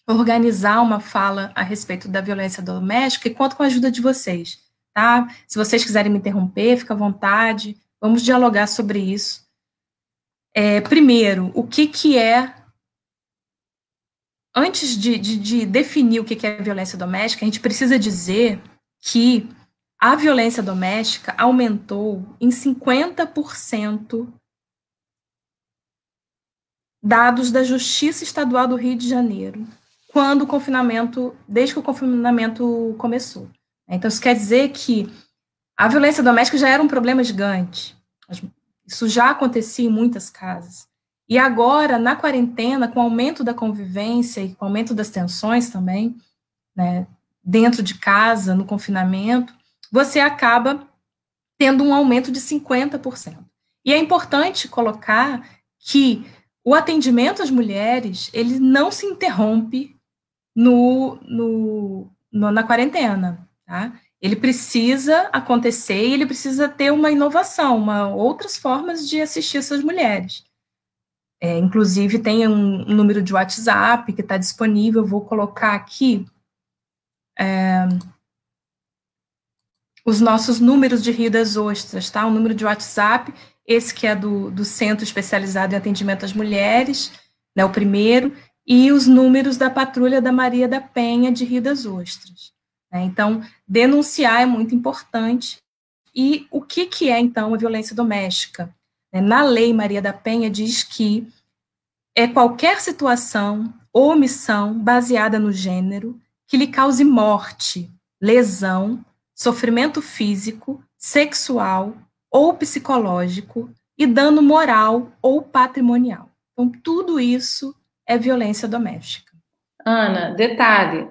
organizar uma fala a respeito da violência doméstica e conto com a ajuda de vocês, tá? Se vocês quiserem me interromper, fica à vontade, vamos dialogar sobre isso. Primeiro, o que é... Antes de definir o que é violência doméstica, a gente precisa dizer que a violência doméstica aumentou em 50%, dados da Justiça Estadual do Rio de Janeiro, desde que o confinamento começou. Então, isso quer dizer que a violência doméstica já era um problema gigante. Isso já acontecia em muitas casas. E agora, na quarentena, com o aumento da convivência e com o aumento das tensões também, né, dentro de casa, no confinamento, você acaba tendo um aumento de 50%. E é importante colocar que o atendimento às mulheres, ele não se interrompe na quarentena, tá? Ele precisa acontecer e ele precisa ter uma inovação, outras formas de assistir essas mulheres. Inclusive, tem um número de WhatsApp que está disponível, eu vou colocar aqui os nossos números de Rio das Ostras, tá? O número de WhatsApp, esse que é do Centro Especializado em Atendimento às Mulheres, né, o primeiro, e os números da Patrulha da Maria da Penha de Rio das Ostras. Né? Então, denunciar é muito importante. E o que é, então, a violência doméstica? Na Lei Maria da Penha diz que é qualquer situação ou omissão baseada no gênero que lhe cause morte, lesão, sofrimento físico, sexual ou psicológico e dano moral ou patrimonial. Então, tudo isso é violência doméstica. Ana, detalhe,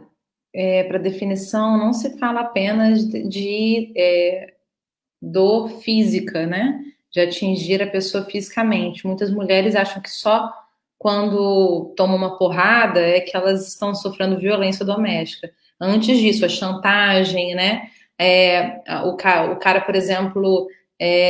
para definição, não se fala apenas de dor física, né? De atingir a pessoa fisicamente. Muitas mulheres acham que só quando tomam uma porrada é que elas estão sofrendo violência doméstica. Antes disso, a chantagem, né? O cara, por exemplo,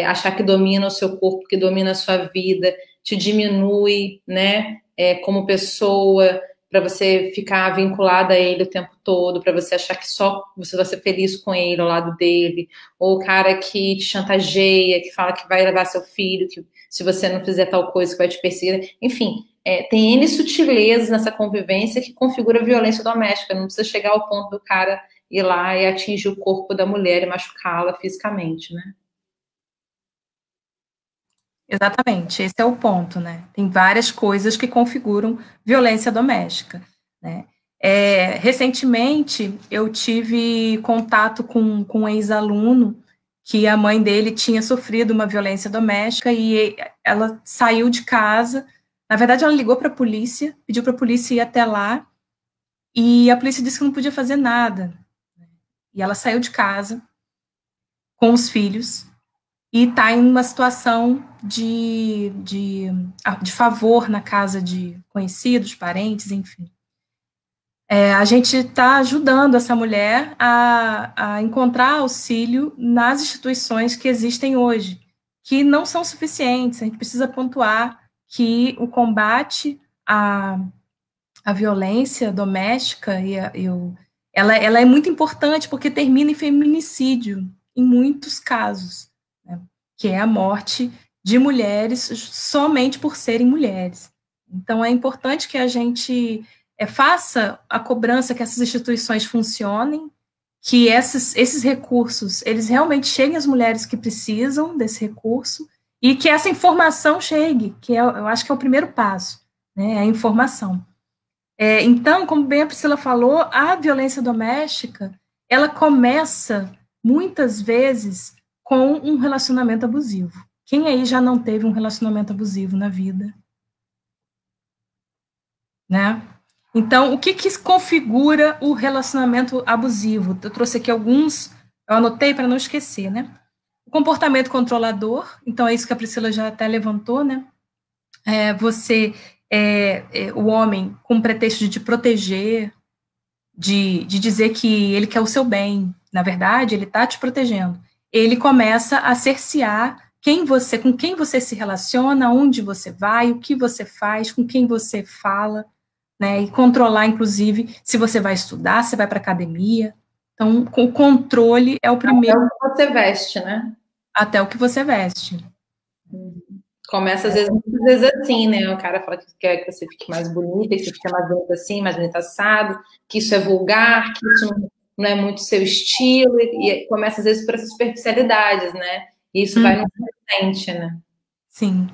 achar que domina o seu corpo, que domina a sua vida, te diminui, né? Como pessoa, para você ficar vinculada a ele o tempo todo, para você achar que só você vai ser feliz com ele, ao lado dele, ou o cara que te chantageia, que fala que vai levar seu filho, que se você não fizer tal coisa que vai te perseguir, enfim, tem N sutilezas nessa convivência que configura violência doméstica, não precisa chegar ao ponto do cara ir lá e atingir o corpo da mulher e machucá-la fisicamente, né? Exatamente, esse é o ponto, né? Tem várias coisas que configuram violência doméstica, né? Recentemente, eu tive contato com um ex-aluno que a mãe dele tinha sofrido uma violência doméstica e ela saiu de casa. Na verdade, ela ligou para a polícia, pediu para a polícia ir até lá, e a polícia disse que não podia fazer nada. E ela saiu de casa com os filhos e está em uma situação de favor na casa de conhecidos, parentes, enfim. A gente está ajudando essa mulher a encontrar auxílio nas instituições que existem hoje, que não são suficientes. A gente precisa pontuar que o combate à violência doméstica ela é muito importante porque termina em feminicídio, em muitos casos, né, que é a morte de mulheres somente por serem mulheres. Então, é importante que a gente faça a cobrança que essas instituições funcionem, que esses recursos, eles realmente cheguem às mulheres que precisam desse recurso, e que essa informação chegue, que eu acho que é o primeiro passo, né, a informação. Então, como bem a Priscila falou, a violência doméstica, ela começa, muitas vezes, com um relacionamento abusivo. Quem aí já não teve um relacionamento abusivo na vida? Né? Então, o que configura o relacionamento abusivo? Eu trouxe aqui alguns, eu anotei para não esquecer, né? O comportamento controlador, então é isso que a Priscila já até levantou, né? O homem, com o pretexto de te proteger, de dizer que ele quer o seu bem, na verdade, ele está te protegendo. Ele começa a cercear com quem você se relaciona, onde você vai, o que você faz, com quem você fala, né, e controlar, inclusive, se você vai estudar, se vai para academia. Então, o controle é o primeiro. Até o que você veste, né? Até o que você veste. Começa, às vezes assim, né? O cara fala que quer que você fique mais bonita, que você fique mais bonita assim, mais bonita assado, que isso é vulgar, que isso não é muito seu estilo, e começa, às vezes, por essas superficialidades, né? E isso vai no presente, né? Sim.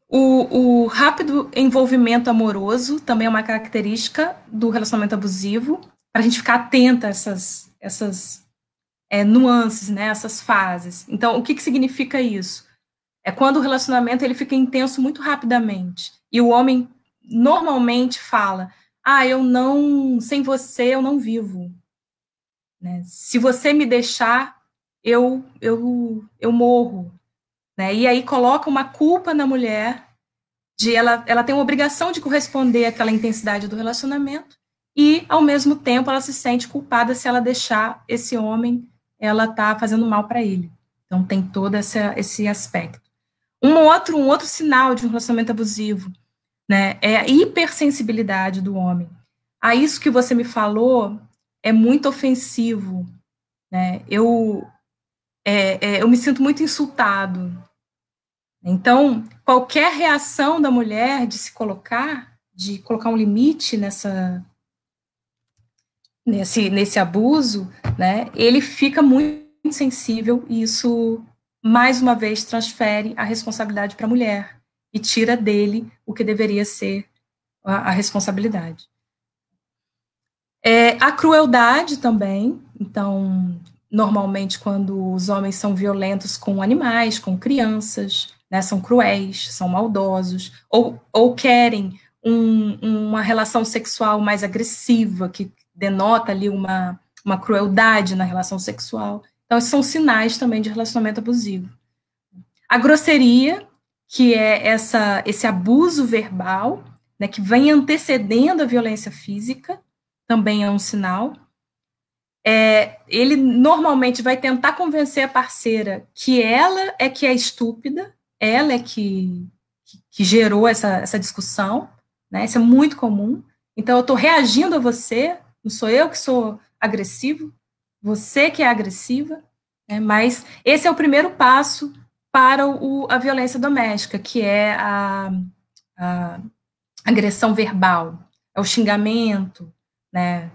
O rápido envolvimento amoroso também é uma característica do relacionamento abusivo, para a gente ficar atenta a essas nuances, né, essas fases. Então, o que significa isso? É quando o relacionamento ele fica intenso muito rapidamente, e o homem normalmente fala, sem você eu não vivo. Né? Se você me deixar, eu morro. Né? E aí coloca uma culpa na mulher, ela tem uma obrigação de corresponder àquela intensidade do relacionamento, e, ao mesmo tempo, ela se sente culpada se ela deixar esse homem, ela está fazendo mal para ele. Então, tem todo esse aspecto. Um outro sinal de um relacionamento abusivo, né, é a hipersensibilidade do homem. Isso que você me falou é muito ofensivo. Né? Eu me sinto muito insultado. Então, qualquer reação da mulher de colocar um limite nesse abuso, né, ele fica muito sensível, e isso, mais uma vez, transfere a responsabilidade para a mulher e tira dele o que deveria ser a responsabilidade. A crueldade também, então, normalmente, quando os homens são violentos com animais, com crianças, né, são cruéis, são maldosos, ou querem uma relação sexual mais agressiva, que denota ali uma crueldade na relação sexual. Então, esses são sinais também de relacionamento abusivo. A grosseria, que é esse abuso verbal, né, que vem antecedendo a violência física, também é um sinal. Ele normalmente vai tentar convencer a parceira que ela é estúpida, ela é que gerou essa discussão, né? Isso é muito comum. Então, eu estou reagindo a você, não sou eu que sou agressivo, você que é agressiva, né? Mas esse é o primeiro passo para a violência doméstica, que é a agressão verbal, é o xingamento, né?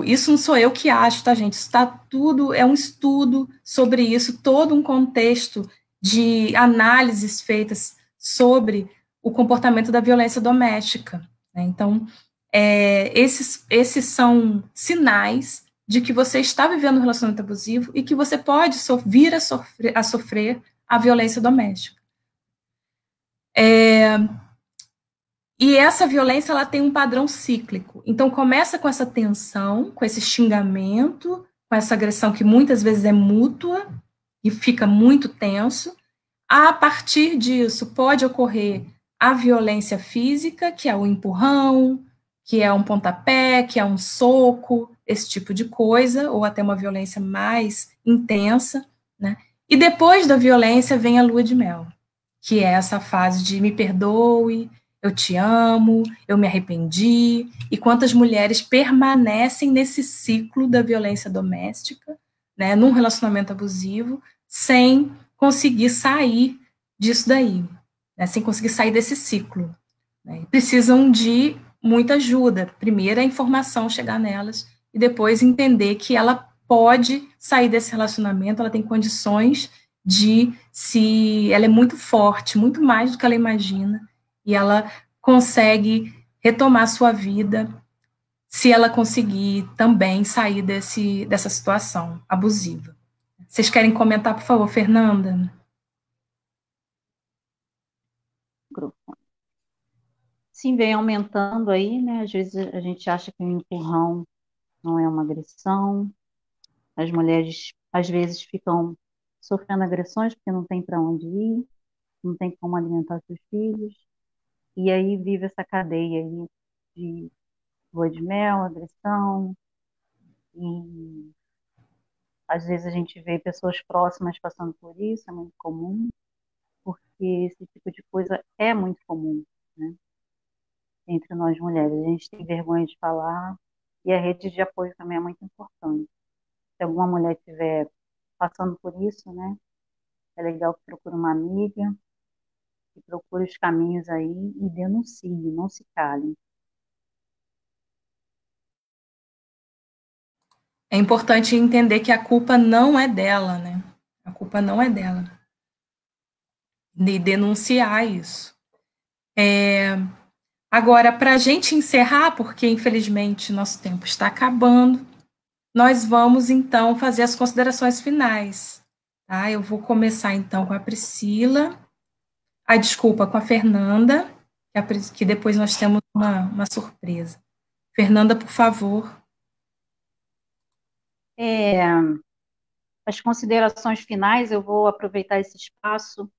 Isso não sou eu que acho, tá, gente? Isso está tudo, é um estudo sobre isso, todo um contexto de análises feitas sobre o comportamento da violência doméstica, né? Então, esses são sinais de que você está vivendo um relacionamento abusivo e que você pode vir a sofrer a violência doméstica. E essa violência, ela tem um padrão cíclico. Então, começa com essa tensão, com esse xingamento, com essa agressão que muitas vezes é mútua e fica muito tenso. A partir disso, pode ocorrer a violência física, que é o empurrão, que é um pontapé, que é um soco, esse tipo de coisa, ou até uma violência mais intensa, né? E depois da violência vem a lua de mel, que é essa fase de me perdoe, eu te amo, eu me arrependi, e quantas mulheres permanecem nesse ciclo da violência doméstica, né, num relacionamento abusivo, sem conseguir sair disso daí, né, sem conseguir sair desse ciclo, né, precisam de muita ajuda, primeiro a informação chegar nelas, e depois entender que ela pode sair desse relacionamento, ela tem condições se ela é muito forte, muito mais do que ela imagina, e ela consegue retomar sua vida se ela conseguir também sair dessa situação abusiva. Vocês querem comentar, por favor, Fernanda? Sim, vem aumentando aí, né? Às vezes a gente acha que um empurrão não é uma agressão. As mulheres, às vezes, ficam sofrendo agressões porque não tem para onde ir, não tem como alimentar seus filhos. E aí vive essa cadeia aí de lua de mel, agressão, e às vezes a gente vê pessoas próximas passando por isso, é muito comum, porque esse tipo de coisa é muito comum, né, entre nós mulheres. A gente tem vergonha de falar, e a rede de apoio também é muito importante. Se alguma mulher estiver passando por isso, né, é legal que procure uma amiga, que procure os caminhos aí e denuncie, não se cale. É importante entender que a culpa não é dela, né? A culpa não é dela. De denunciar isso. Agora, para a gente encerrar, porque infelizmente nosso tempo está acabando, nós vamos então fazer as considerações finais. Tá? Eu vou começar então com a Priscila, desculpa, com a Fernanda, que depois nós temos uma surpresa. Fernanda, por favor. As considerações finais, eu vou aproveitar esse espaço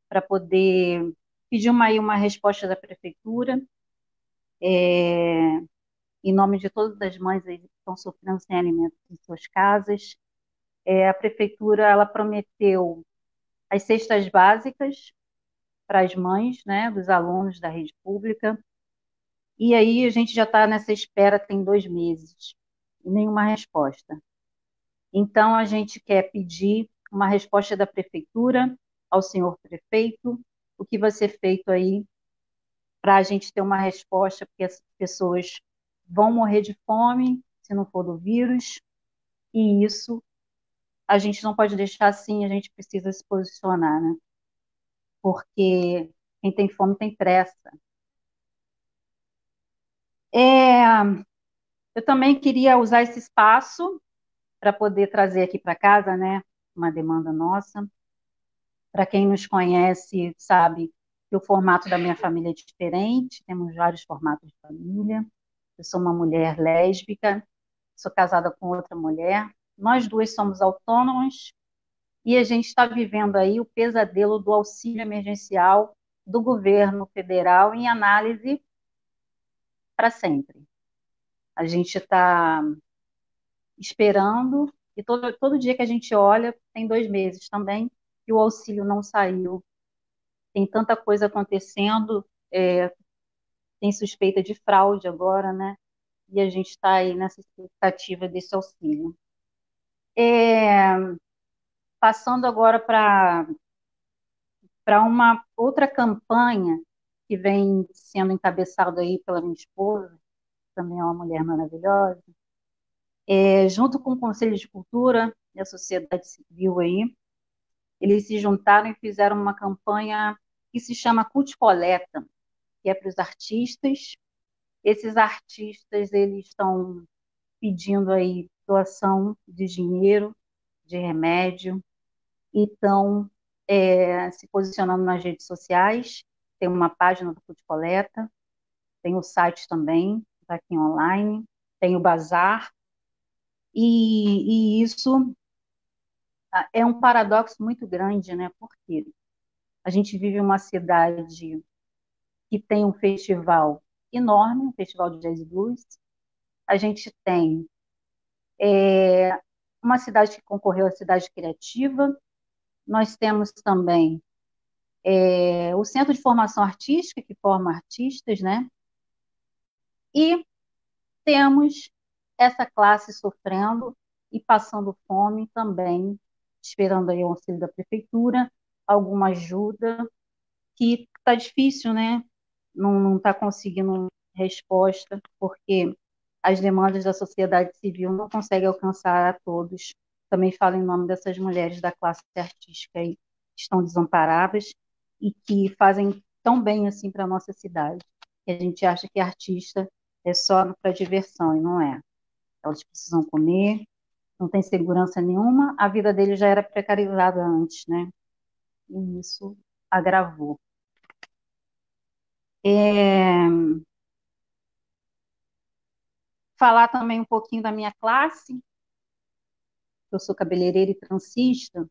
para poder pedir uma resposta da prefeitura, em nome de todas as mães aí que estão sofrendo sem alimento em suas casas. A prefeitura, ela prometeu as cestas básicas para as mães, né, dos alunos da rede pública, e aí a gente já está nessa espera tem 2 meses, e nenhuma resposta. Então, a gente quer pedir uma resposta da prefeitura ao senhor prefeito, o que vai ser feito aí para a gente ter uma resposta, porque as pessoas vão morrer de fome se não for do vírus, e isso a gente não pode deixar assim, a gente precisa se posicionar, né? Porque quem tem fome tem pressa. Eu também queria usar esse espaço para poder trazer aqui para casa, né, uma demanda nossa. Para quem nos conhece, sabe que o formato da minha família é diferente, temos vários formatos de família. Eu sou uma mulher lésbica, sou casada com outra mulher, nós duas somos autônomas e a gente está vivendo aí o pesadelo do auxílio emergencial do governo federal em análise para sempre. A gente está esperando, e todo dia que a gente olha, tem 2 meses também, e o auxílio não saiu. Tem tanta coisa acontecendo, tem suspeita de fraude agora, né? E a gente está aí nessa expectativa desse auxílio. Passando agora para uma outra campanha que vem sendo encabeçada aí pela minha esposa, também é uma mulher maravilhosa, junto com o Conselho de Cultura e a sociedade civil aí, eles se juntaram e fizeram uma campanha que se chama Cult Coleta, que é para os artistas. Esses artistas, eles estão pedindo aí doação de dinheiro, de remédio, e estão se posicionando nas redes sociais. Tem uma página do Cult Coleta, tem o site também, está aqui online, tem o bazar, e isso é um paradoxo muito grande, né? Porque a gente vive uma cidade que tem um festival enorme, um festival de jazz e blues. A gente tem uma cidade que concorreu à cidade criativa. Nós temos também o Centro de Formação Artística, que forma artistas, né? E temos essa classe sofrendo e passando fome também, esperando aí o auxílio da prefeitura, alguma ajuda, que está difícil, né? Não está conseguindo resposta, porque as demandas da sociedade civil não conseguem alcançar a todos. Também falo em nome dessas mulheres da classe artística aí, que estão desamparadas e que fazem tão bem assim para a nossa cidade. E a gente acha que artista é só para diversão, e não é. Elas precisam comer, não tem segurança nenhuma, a vida deles já era precarizada antes, né? E isso agravou. Falar também um pouquinho da minha classe. Eu sou cabeleireira e transista.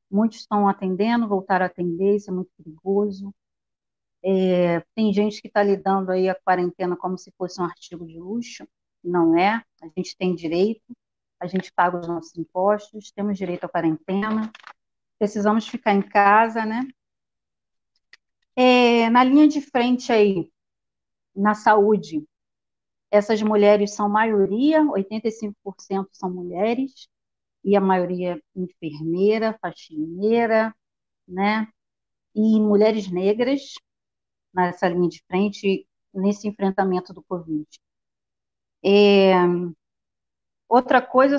Muitos estão atendendo, voltaram a atender, isso é muito perigoso. Tem gente que está lidando aí a quarentena como se fosse um artigo de luxo, não é. A gente tem direito, a gente paga os nossos impostos, temos direito à quarentena, precisamos ficar em casa, né? Na linha de frente aí, na saúde, essas mulheres são maioria, 85% são mulheres, e a maioria enfermeira, faxineira, né? E mulheres negras nessa linha de frente, nesse enfrentamento do Covid. Outra coisa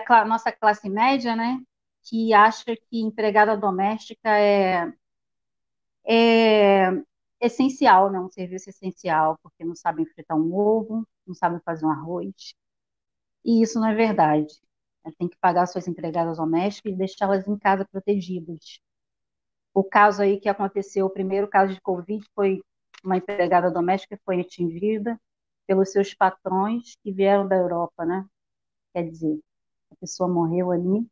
a nossa classe média, né? Que acha que empregada doméstica é essencial, né? Um serviço essencial, porque não sabem fritar um ovo, não sabem fazer um arroz. E isso não é verdade. Tem que pagar suas empregadas domésticas e deixá-las em casa protegidas. O caso aí que aconteceu, o primeiro caso de Covid, foi uma empregada doméstica que foi atingida pelos seus patrões que vieram da Europa, né? Quer dizer, a pessoa morreu ali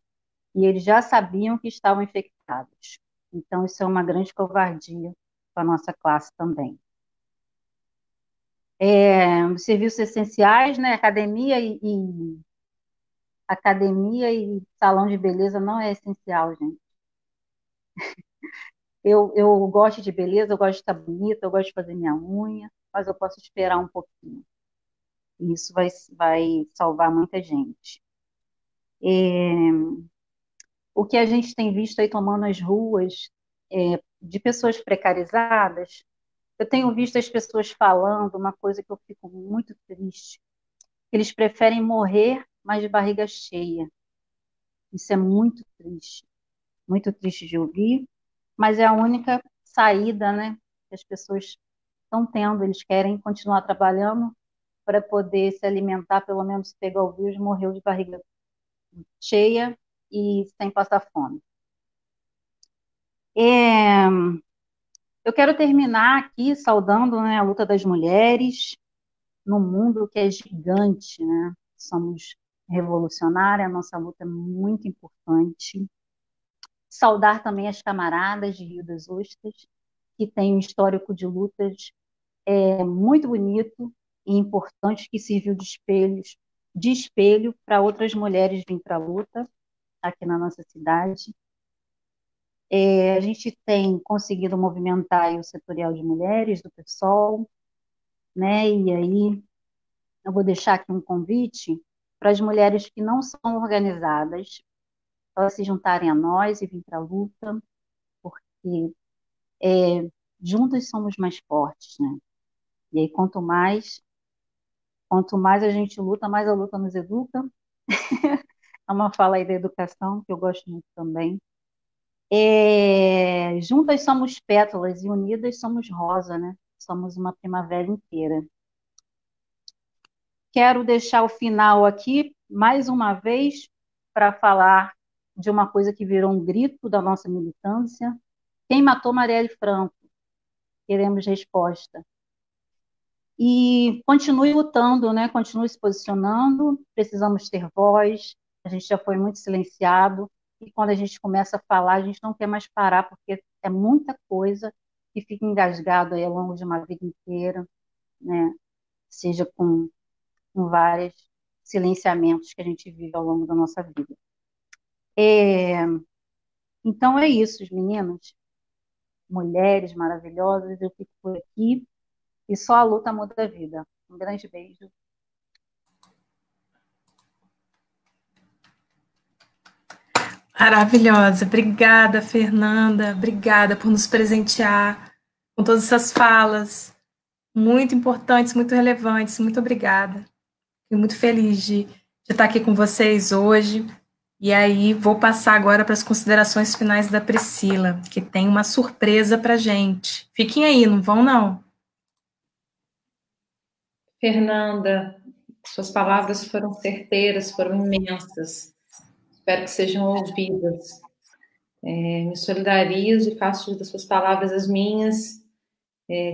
e eles já sabiam que estavam infectados. Então, isso é uma grande covardia para a nossa classe também. Os serviços essenciais, né? Academia e salão de beleza não é essencial, gente. Eu gosto de beleza, eu gosto de estar bonita, eu gosto de fazer minha unha, mas eu posso esperar um pouquinho. E isso vai salvar muita gente. O que a gente tem visto aí tomando as ruas de pessoas precarizadas, eu tenho visto as pessoas falando uma coisa que eu fico muito triste. Eles preferem morrer, mas de barriga cheia. Isso é muito triste de ouvir, mas é a única saída, né, que as pessoas estão tendo. Eles querem continuar trabalhando para poder se alimentar, pelo menos pegar o vírus, morreu de barriga cheia e sem passar fome. É, eu quero terminar aqui saudando, né, a luta das mulheres no mundo que é gigante, né? Somos revolucionárias, a nossa luta é muito importante. Saudar também as camaradas de Rio das Ostras, que têm um histórico de lutas muito bonito e importante, que serviu de espelho para outras mulheres virem para a luta aqui na nossa cidade. A gente tem conseguido movimentar aí o setorial de mulheres do PSOL, né? E aí eu vou deixar aqui um convite para as mulheres que não são organizadas, elas se juntarem a nós e vir para a luta, porque juntas somos mais fortes, né? E aí quanto mais a gente luta, mais a luta nos educa. É uma fala aí da educação que eu gosto muito também. Juntas somos pétalas e unidas somos rosa, né? Somos uma primavera inteira. Quero deixar o final aqui, mais uma vez, para falar de uma coisa que virou um grito da nossa militância. Quem matou Marielle Franco? Queremos resposta. E continue lutando, né? Continue se posicionando. Precisamos ter voz. A gente já foi muito silenciado. E quando a gente começa a falar, a gente não quer mais parar, porque é muita coisa que fica engasgado aí ao longo de uma vida inteira, né? Seja com vários silenciamentos que a gente vive ao longo da nossa vida. Então é isso, meninas, mulheres maravilhosas, eu fico por aqui e só a luta muda a vida. Um grande beijo. Maravilhosa. Obrigada, Fernanda. Obrigada por nos presentear com todas essas falas muito importantes, muito relevantes. Muito obrigada. Fico muito feliz de estar aqui com vocês hoje. E aí, vou passar agora para as considerações finais da Priscila, que tem uma surpresa para a gente. Fiquem aí, não vão não. Fernanda, suas palavras foram certeiras, foram imensas. Espero que sejam ouvidas. Me solidarizo e faço das suas palavras as minhas.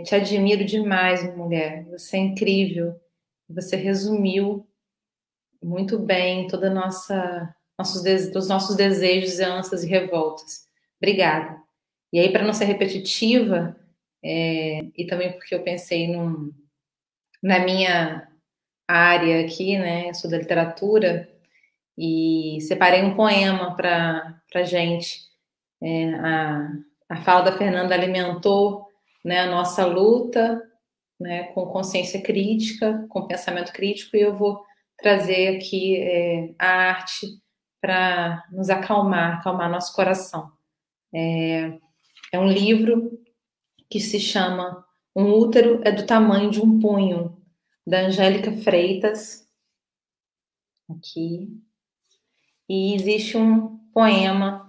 Te admiro demais, mulher. Você é incrível. Você resumiu muito bem toda os nossos desejos, ânsias e revoltas. Obrigada. E aí, para não ser repetitiva, e também porque eu pensei na minha área aqui, né? Eu sou da literatura e separei um poema para gente. A fala da Fernanda alimentou, né, a nossa luta, né, com consciência crítica, com pensamento crítico, e eu vou trazer aqui a arte para nos acalmar nosso coração. É um livro que se chama Um Útero é do Tamanho de um Punho, da Angélica Freitas, aqui. E existe um poema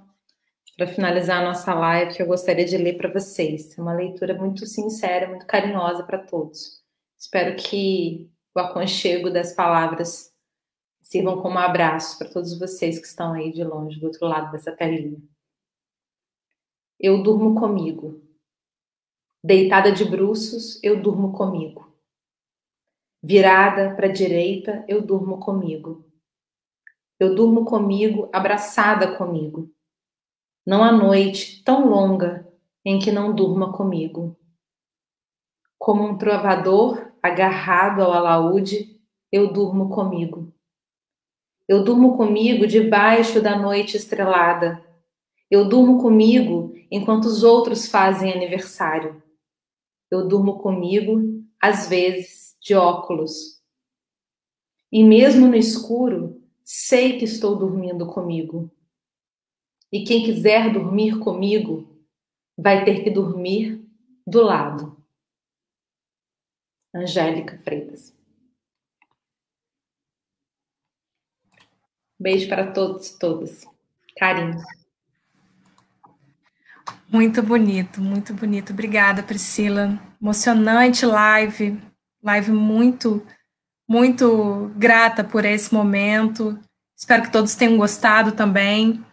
para finalizar a nossa live que eu gostaria de ler para vocês. É uma leitura muito sincera, muito carinhosa para todos. Espero que o aconchego das palavras sirvam como um abraço para todos vocês que estão aí de longe, do outro lado dessa telinha. Eu durmo comigo. Deitada de bruços, eu durmo comigo. Virada para a direita, eu durmo comigo. Eu durmo comigo, abraçada comigo. Não há noite tão longa em que não durma comigo. Como um trovador agarrado ao alaúde, eu durmo comigo. Eu durmo comigo debaixo da noite estrelada. Eu durmo comigo enquanto os outros fazem aniversário. Eu durmo comigo, às vezes, de óculos. E mesmo no escuro, sei que estou dormindo comigo. E quem quiser dormir comigo, vai ter que dormir do lado. Angélica Freitas. Beijo para todos e todas. Carinho. Muito bonito, muito bonito. Obrigada, Priscila. Emocionante live. Live muito, muito grata por esse momento. Espero que todos tenham gostado também.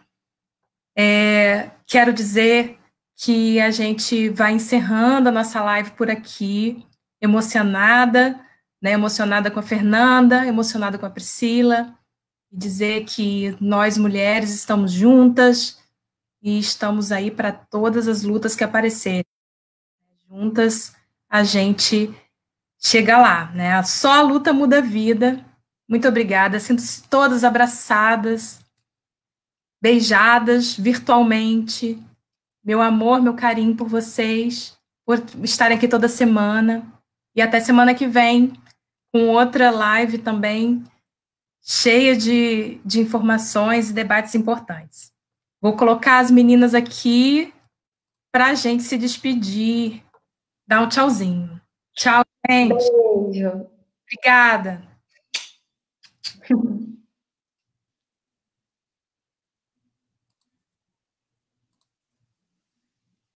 Quero dizer que a gente vai encerrando a nossa live por aqui, emocionada, né? Emocionada com a Fernanda, emocionada com a Priscila, e dizer que nós mulheres estamos juntas e estamos aí para todas as lutas que aparecerem. Juntas a gente chega lá, né? Só a luta muda a vida. Muito obrigada. Sinto-se todas abraçadas, beijadas virtualmente. Meu amor, meu carinho por vocês, por estarem aqui toda semana. E até semana que vem, com outra live também, cheia de informações e debates importantes. Vou colocar as meninas aqui para a gente se despedir. Dar um tchauzinho. Tchau, gente. Beijo. Obrigada.